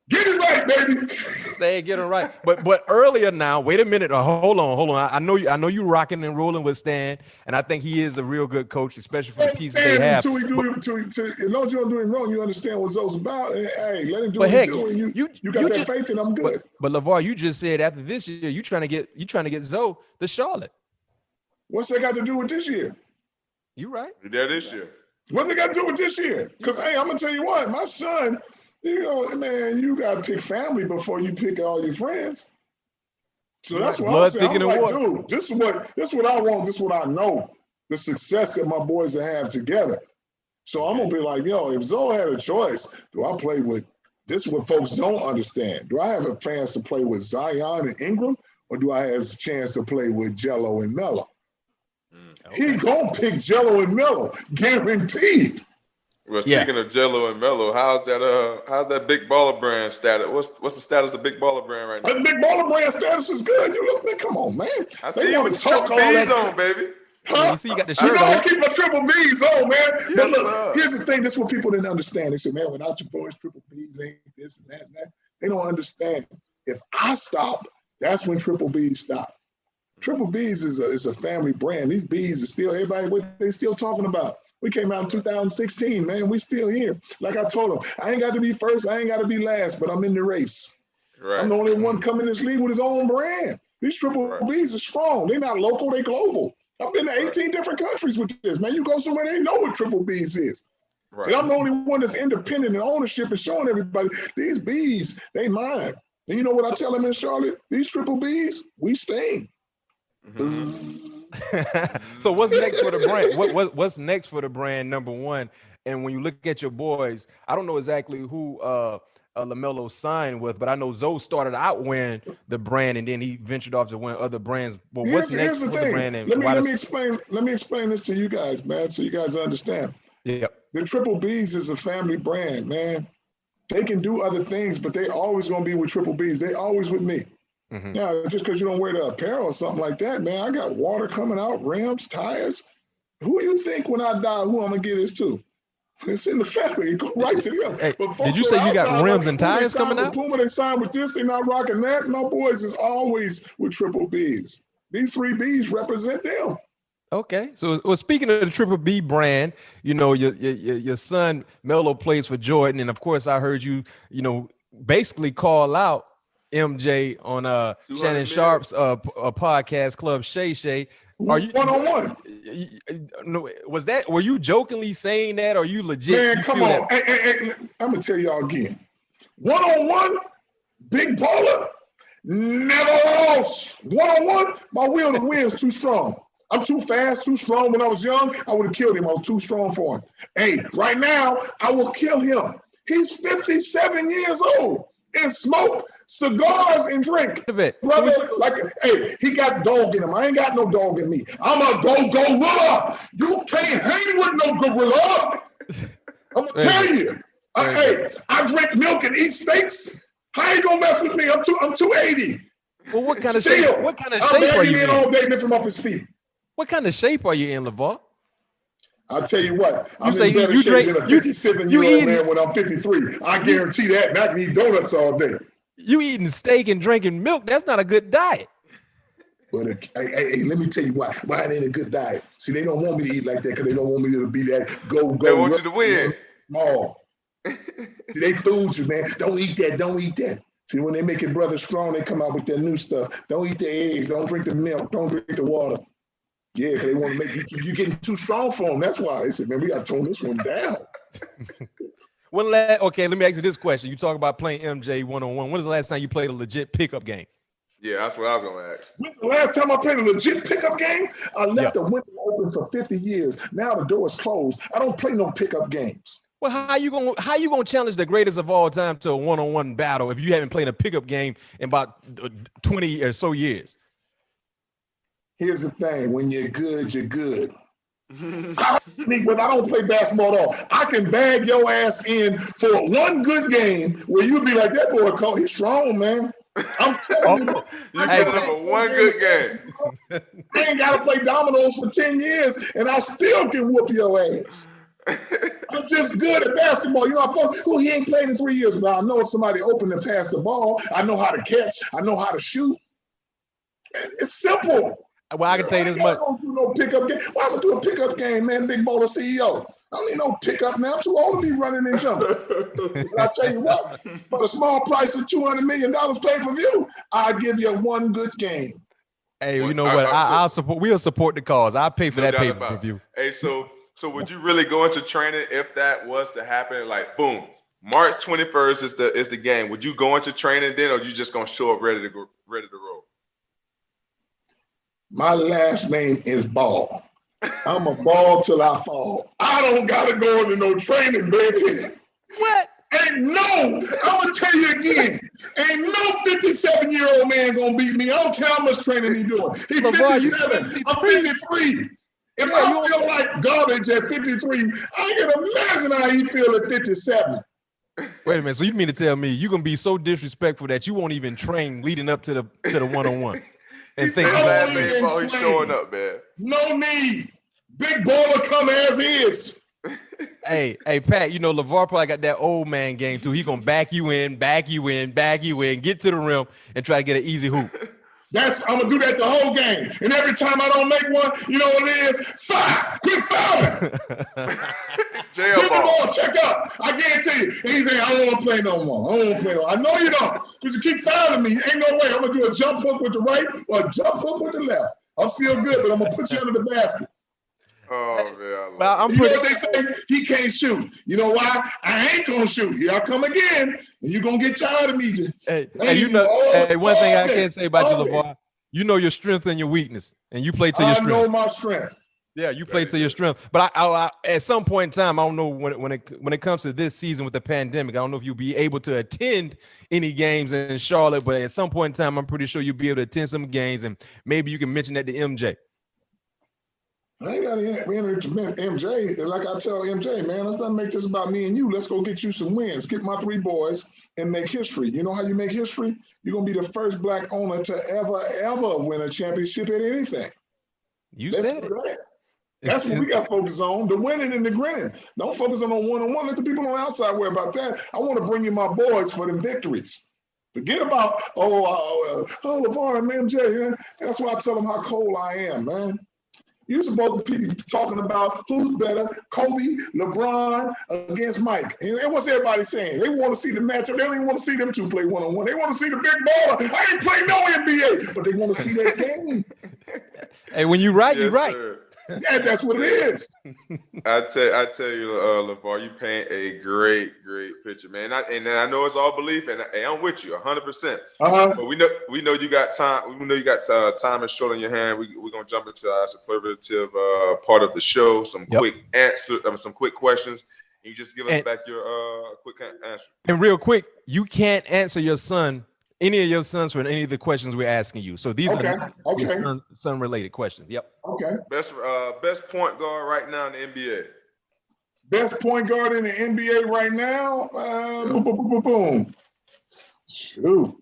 get it right, baby. Say get it right. But earlier now, wait a minute. Hold on. I know you rocking and rolling with Stan, and I think he is a real good coach, especially for the pieces they have. As long as you don't do him wrong, you understand what Zoe's about. Hey, let him do what he's doing. You got that faith, and I'm good. But LaVar, you just said after this year, you trying to get Zoe to Charlotte. What's that got to do with this year? You right. You're there this year. What's it got to do with this year? Because, hey, I'm going to tell you what, my son, man, you got to pick family before you pick all your friends. So that's what I'm saying. I'm like, dude, this is what I want. This is what I know, the success that my boys have together. So I'm going to be like, if Zoe had a choice, do I play with, this is what folks don't understand. Do I have a chance to play with Zion and Ingram, or do I have a chance to play with Jello and Melo? Okay. He gonna pick Jello and Melo, guaranteed. Well, speaking of Jello and Melo, how's that Big Baller Brand status? What's the status of Big Baller Brand right now? The Big Baller Brand status is good. You look, man, come on, man. I see you with triple B's on, baby. Huh? You see, you got the shirt on. I keep my triple B's on, man. Yes, but look, here's the thing. This is what people didn't understand. They said, man, without your boys, triple B's ain't this and that and that. They don't understand. If I stop, that's when triple B's stop. Triple B's is a family brand. These B's are still, everybody, what they still talking about. We came out in 2016, man. We still here. Like I told them, I ain't got to be first. I ain't got to be last, but I'm in the race. Right. I'm the only one coming in this league with his own brand. These triple B's are strong. They're not local, they global. I've been to 18 different countries with this, man. You go somewhere, they know what triple B's is. Right. And I'm the only one that's independent in ownership and showing everybody, these B's, they mine. And you know what I tell them in Charlotte? These triple B's, we stain. Mm-hmm. So what's next for the brand? What's next for the brand, number one? And when you look at your boys, I don't know exactly who LaMelo signed with, but I know Zoe started out wearing the brand and then he ventured off to wear other brands. But what's next for the brand? And let me explain this to you guys, man, so you guys understand. Yeah. The Triple B's is a family brand, man. They can do other things, but they always gonna be with Triple B's. They always with me. Mm-hmm. Now, just because you don't wear the apparel or something like that, man, I got water coming out, rims, tires. Who you think when I die, who I'm gonna get this to? It's in the family. It go right to them. Hey, did you say you got rims and tires coming out? Puma, they signed with this. They're not rocking that. My boys is always with Triple B's. These three B's represent them. Okay. So, well, speaking of the Triple B brand, you know, your son Melo plays for Jordan, and of course, I heard you basically call out MJ on Shannon Sharp's podcast club Shay. Are you one-on-one? No, were you jokingly saying that, or you legit? Man, come on. Hey, I'm gonna tell y'all again. One-on-one, big baller, never lost. One-on-one, my will to win is too strong. I'm too fast, too strong. When I was young, I would have killed him. I was too strong for him. Hey, right now, I will kill him. He's 57 years old. And smoke cigars and drink. Brother, hey, he got dog in him. I ain't got no dog in me. I'm a gorilla. You can't hang with no gorilla. I'm gonna tell you. I drink milk and eat steaks. How you gonna mess with me? I'm 280. Well, what kind of shape? What kind of shape are you in? All day, lift him off his feet. What kind of shape are you in, LaVar? I'll tell you what, I'm in better shape than a 57-year-old man when I'm 53. I guarantee that. And I can eat donuts all day. You eating steak and drinking milk, that's not a good diet. But hey, let me tell you why it ain't a good diet. See, they don't want me to eat like that because they don't want me to be that go. They want you to win. Small. See, they fooled you, man. Don't eat that. Don't eat that. See, when they make your brother strong, they come out with their new stuff. Don't eat the eggs. Don't drink the milk. Don't drink the water. Yeah, because they want to make you getting too strong for them. That's why they said, man, we got to tone this one down. Okay, let me ask you this question. You talk about playing MJ one-on-one. When was the last time you played a legit pickup game? Yeah, that's what I was going to ask. When's the last time I played a legit pickup game? I left the window open for 50 years. Now the door is closed. I don't play no pickup games. Well, how you gonna challenge the greatest of all time to a one-on-one battle if you haven't played a pickup game in about 20 or so years? Here's the thing: when you're good, you're good. I don't play basketball at all. I can bag your ass in for one good game where you'll be like, that boy, Cole, he's strong, man. I'm telling you. You play for one good game. I ain't got to play dominoes for 10 years, and I still can whoop your ass. I'm just good at basketball. You know, I thought, he ain't played in 3 years, but I know if somebody open and pass the ball, I know how to catch, I know how to shoot. It's simple. Well, I can tell you this much. I don't do no pickup game. Why am I do a pickup game, man? Big baller CEO. I don't need no pickup now. I'm too old to be running and jumping. But I tell you what, for the small price of $200 million pay-per-view, I'll give you one good game. Hey, you know what? I'll support. We'll support the cause. I'll pay for that pay-per-view. Hey, so would you really go into training if that was to happen? Like, boom, March 21st is the game. Would you go into training then, or you just gonna show up ready to roll? My last name is Ball. I'm a ball till I fall. I don't gotta go into no training, baby. What? I'm gonna tell you again. Ain't no 57-year-old man gonna beat me. I don't care how much training he doing. He's 57. I'm 53. If I feel like garbage at 53, I can imagine how he feel at 57. Wait a minute. So you mean to tell me you're gonna be so disrespectful that you won't even train leading up to the one-on-one? And think he's showing up, man. No need. Big baller come as is. Hey, Pat, you know, LaVar probably got that old man game too. He gonna back you in, get to the rim, and try to get an easy hoop. I'm gonna do that the whole game. And every time I don't make one, you know what it is? Foul! Quit fouling! Jail ball. The ball, check up. I guarantee you. And he's saying, I don't want to play no more. I know you don't. Because you keep fouling me. Ain't no way. I'm gonna do a jump hook with the right or a jump hook with the left. I'm still good, but I'm gonna put you under the basket. Oh man, you know what they say? He can't shoot. You know why? I ain't gonna shoot. Here I come again, and you're gonna get tired of me. One thing I can't say about you, LaVar, you know your strength and your weakness, and you play to your strength. I know my strength. Yeah, you play to your strength. But I at some point in time, I don't know when it comes to this season with the pandemic, I don't know if you'll be able to attend any games in Charlotte. But at some point in time, I'm pretty sure you'll be able to attend some games, and maybe you can mention that to MJ. I ain't got to enter to MJ. Like I tell MJ, man, let's not make this about me and you. Let's go get you some wins. Get my 3 boys and make history. You know how you make history? You're going to be the first Black owner to ever win a championship at anything. Said it. That's what we got to focus on, the winning and the grinning. Don't focus on one-on-one. Let the people on the outside worry about that. I want to bring you my boys for them victories. Forget about, LaVar and MJ. That's why I tell them how cold I am, man. You're supposed to be talking about who's better, Kobe, LeBron against Mike. And what's everybody saying? They want to see the matchup. They don't even want to see them two play one-on-one. They want to see the big baller. I ain't playing no NBA, but they want to see that game. Hey, when you're right, you're right. Sir. Yeah, that's what it is. I tell you, LaVar, you paint a great picture, man. And I know it's all belief, and I'm with you 100%. But we know you got time. We know you got time and short on your hand. We're gonna jump into our superlative part of the show. Some quick answers, some quick questions. And you just give us back your quick answer. And real quick, you can't answer any of your sons for any of the questions we're asking you. So these are son related questions. Yep. Okay. Best point guard right now in the NBA. Best point guard in the NBA right now. Boom. Shoot.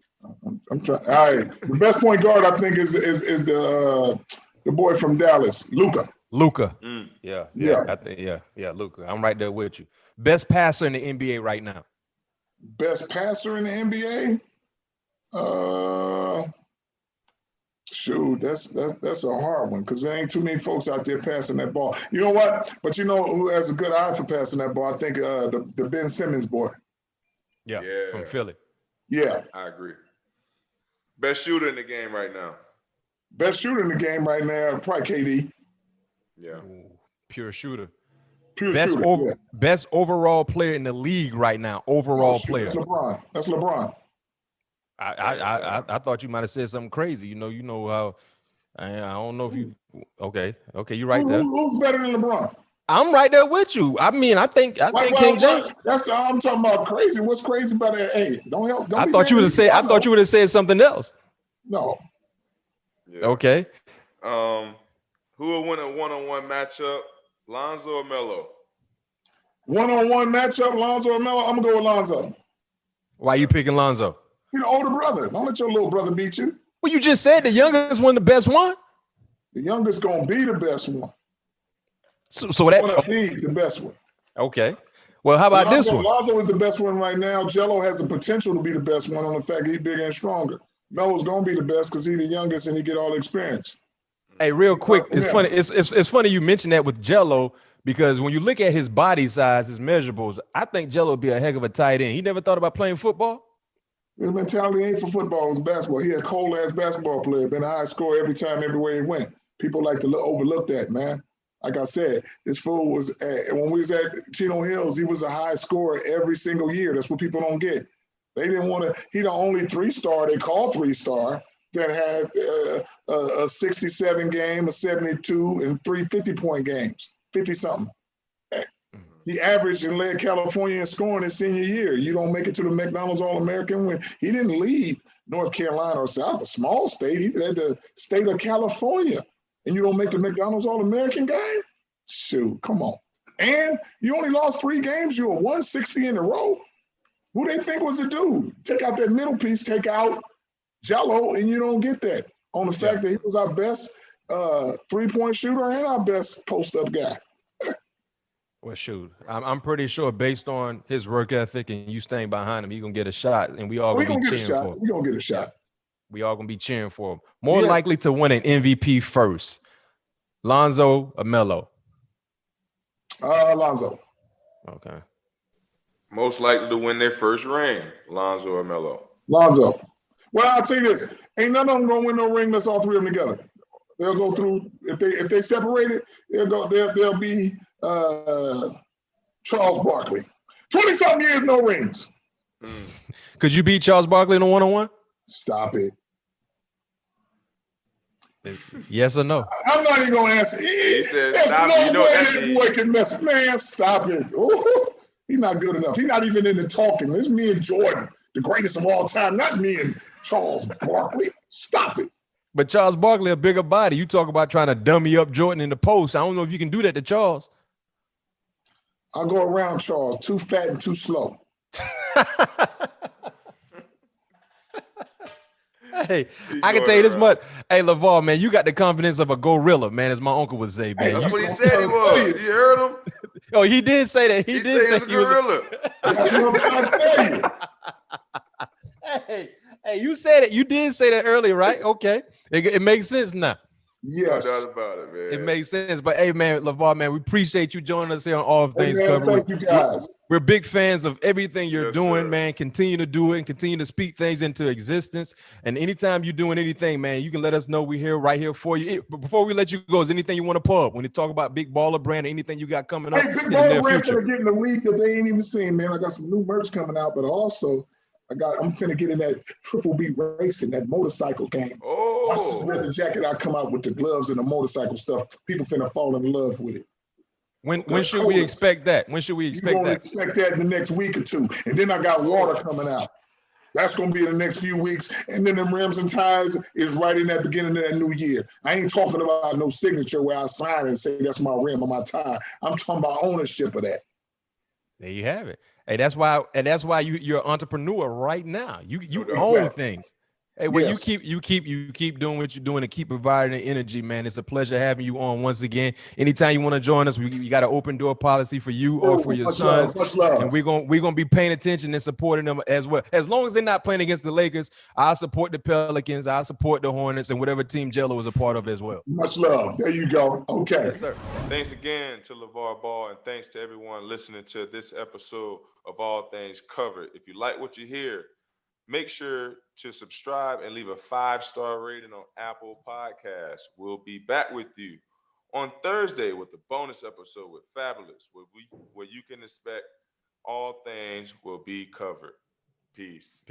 I'm trying. All right. The best point guard I think is the boy from Dallas, Luka. Yeah. I think Luka. I'm right there with you. Best passer in the NBA right now. Best passer in the NBA. Shoot, that's a hard one because there ain't too many folks out there passing that ball. You know what? But you know who has a good eye for passing that ball? I think the Ben Simmons boy. Yeah, from Philly. Yeah, I agree. Best shooter in the game right now. Best shooter in the game right now, probably KD. Yeah. Ooh, pure shooter. Pure Best shooter. best overall player in the league right now. Overall player. That's LeBron. That's LeBron. I thought you might have said something crazy. You know how I don't know if you okay. You're right there. Who's better than LeBron? I'm right there with you. I mean, I think King James. That's I'm talking about crazy. What's crazy about that? Hey, don't help. Don't I thought you would have said something else. No. Yeah. Okay. Who will win a one-on-one matchup? Lonzo or Melo? One-on-one matchup, Lonzo or Melo? I'm gonna go with Lonzo. Why you picking Lonzo? You're the older brother. Don't let your little brother beat you. Well, you just said the youngest one, the best one. The youngest gonna be the best one. So that Gonna be the best one. okay. Well, how about this one? Lonzo is the best one right now. Jello has the potential to be the best one on the fact he's bigger and stronger. Melo's gonna be the best because he's the youngest and he get all the experience. Hey, real quick, it's funny. It's funny you mentioned that with Jello because when you look at his body size, his measurables, I think Jello would be a heck of a tight end. He never thought about playing football. His mentality ain't for football, it's basketball. He a cold ass basketball player, been a high scorer every time, everywhere he went. People like to overlook that, man. Like I said, this fool was when we was at Chino Hills, he was a high scorer every single year. That's what people don't get. They didn't want to. He the only 3-star they call 3-star that had a 67 game, a 72, and 3 50-point games, 50 something. He averaged and led California in scoring his senior year. You don't make it to the McDonald's All-American win. He didn't lead North Carolina or South, a small state. He led the state of California. And you don't make the McDonald's All-American game? Shoot, come on. And you only lost 3 games. You were 160 in a row. Who they think was the dude? Take out that middle piece, take out Jello, and you don't get that on the fact that he was our best 3-point shooter and our best post-up guy. Well, shoot, I'm pretty sure based on his work ethic and you staying behind him, he's going to get a shot, and we all going to be cheering for him. He's going to get a shot. We all going to be cheering for him. More likely to win an MVP first, Lonzo or Melo? Lonzo. Okay. Most likely to win their first ring, Lonzo or Melo? Lonzo. Well, I'll tell you this. Ain't none of them going to win no ring unless all 3 of them together. They'll go through, if they separate it, they'll be Charles Barkley. 20-something years, no rings. Could you beat Charles Barkley in a one-on-one? Stop it. Yes or no? I'm not even going to answer. He said, There's stop no it. You know way that that boy can mess. Man, stop it. Ooh, he's not good enough. He's not even in the talking. It's me and Jordan, the greatest of all time, not me and Charles Barkley. Stop it. But Charles Barkley, a bigger body. You talk about trying to dummy up Jordan in the post. I don't know if you can do that to Charles. I'll go around Charles. Too fat and too slow. Hey, I can tell you this much. Hey, LaVar, man, you got the confidence of a gorilla, man, as my uncle would say, man. That's what he said he was. You heard him? Oh, he did say that. He did say he was a gorilla. That's what I'm tell you. Hey, you said it. You did say that earlier, right? Okay. It makes sense now. Yes. No doubt about it, man. It makes sense. But hey, man, LaVar, man, we appreciate you joining us here on All Things man, Covered. thank you guys. We're big fans of everything you're doing, sir. man. Continue to do it and continue to speak things into existence. And anytime you're doing anything, man, you can let us know. We're here, right here for you. But before we let you go, is anything you want to plug? When you talk about Big Baller Brand, anything you got coming up Hey, Big in the Baller near Brand future? gonna get in the league that they ain't even seen, man. I got some new merch coming out, but also I'm gonna get in that Triple B racing, that motorcycle game. Watch this leather jacket I come out with the gloves and the motorcycle stuff. People finna fall in love with it. When should we expect that? When should we expect You're gonna that? expect that in the next week or 2. And then I got water coming out. That's gonna be in the next few weeks. And then the rims and tires is right in that beginning of that new year. I ain't talking about no signature where I sign and say that's my rim or my tire. I'm talking about ownership of that. There you have it. Hey, that's why you're an entrepreneur right now. You No own doubt. things. Hey, well, Yes. you keep doing what you're doing and keep providing the energy, man. It's a pleasure having you on once again. Anytime you want to join us, we got an open door policy for you or for your sons. Much love. And we're gonna be paying attention and supporting them as well. As long as they're not playing against the Lakers, I'll support the Pelicans, I'll support the Hornets, and whatever team Jello is a part of as well. Much love. There you go. Okay. Yes, sir. Thanks again to LaVar Ball, and thanks to everyone listening to this episode of All Things Covered. If you like what you hear, make sure to subscribe and leave a 5-star rating on Apple Podcasts. We'll be back with you on Thursday with a bonus episode with Fabulous, where you can expect all things will be covered. Peace.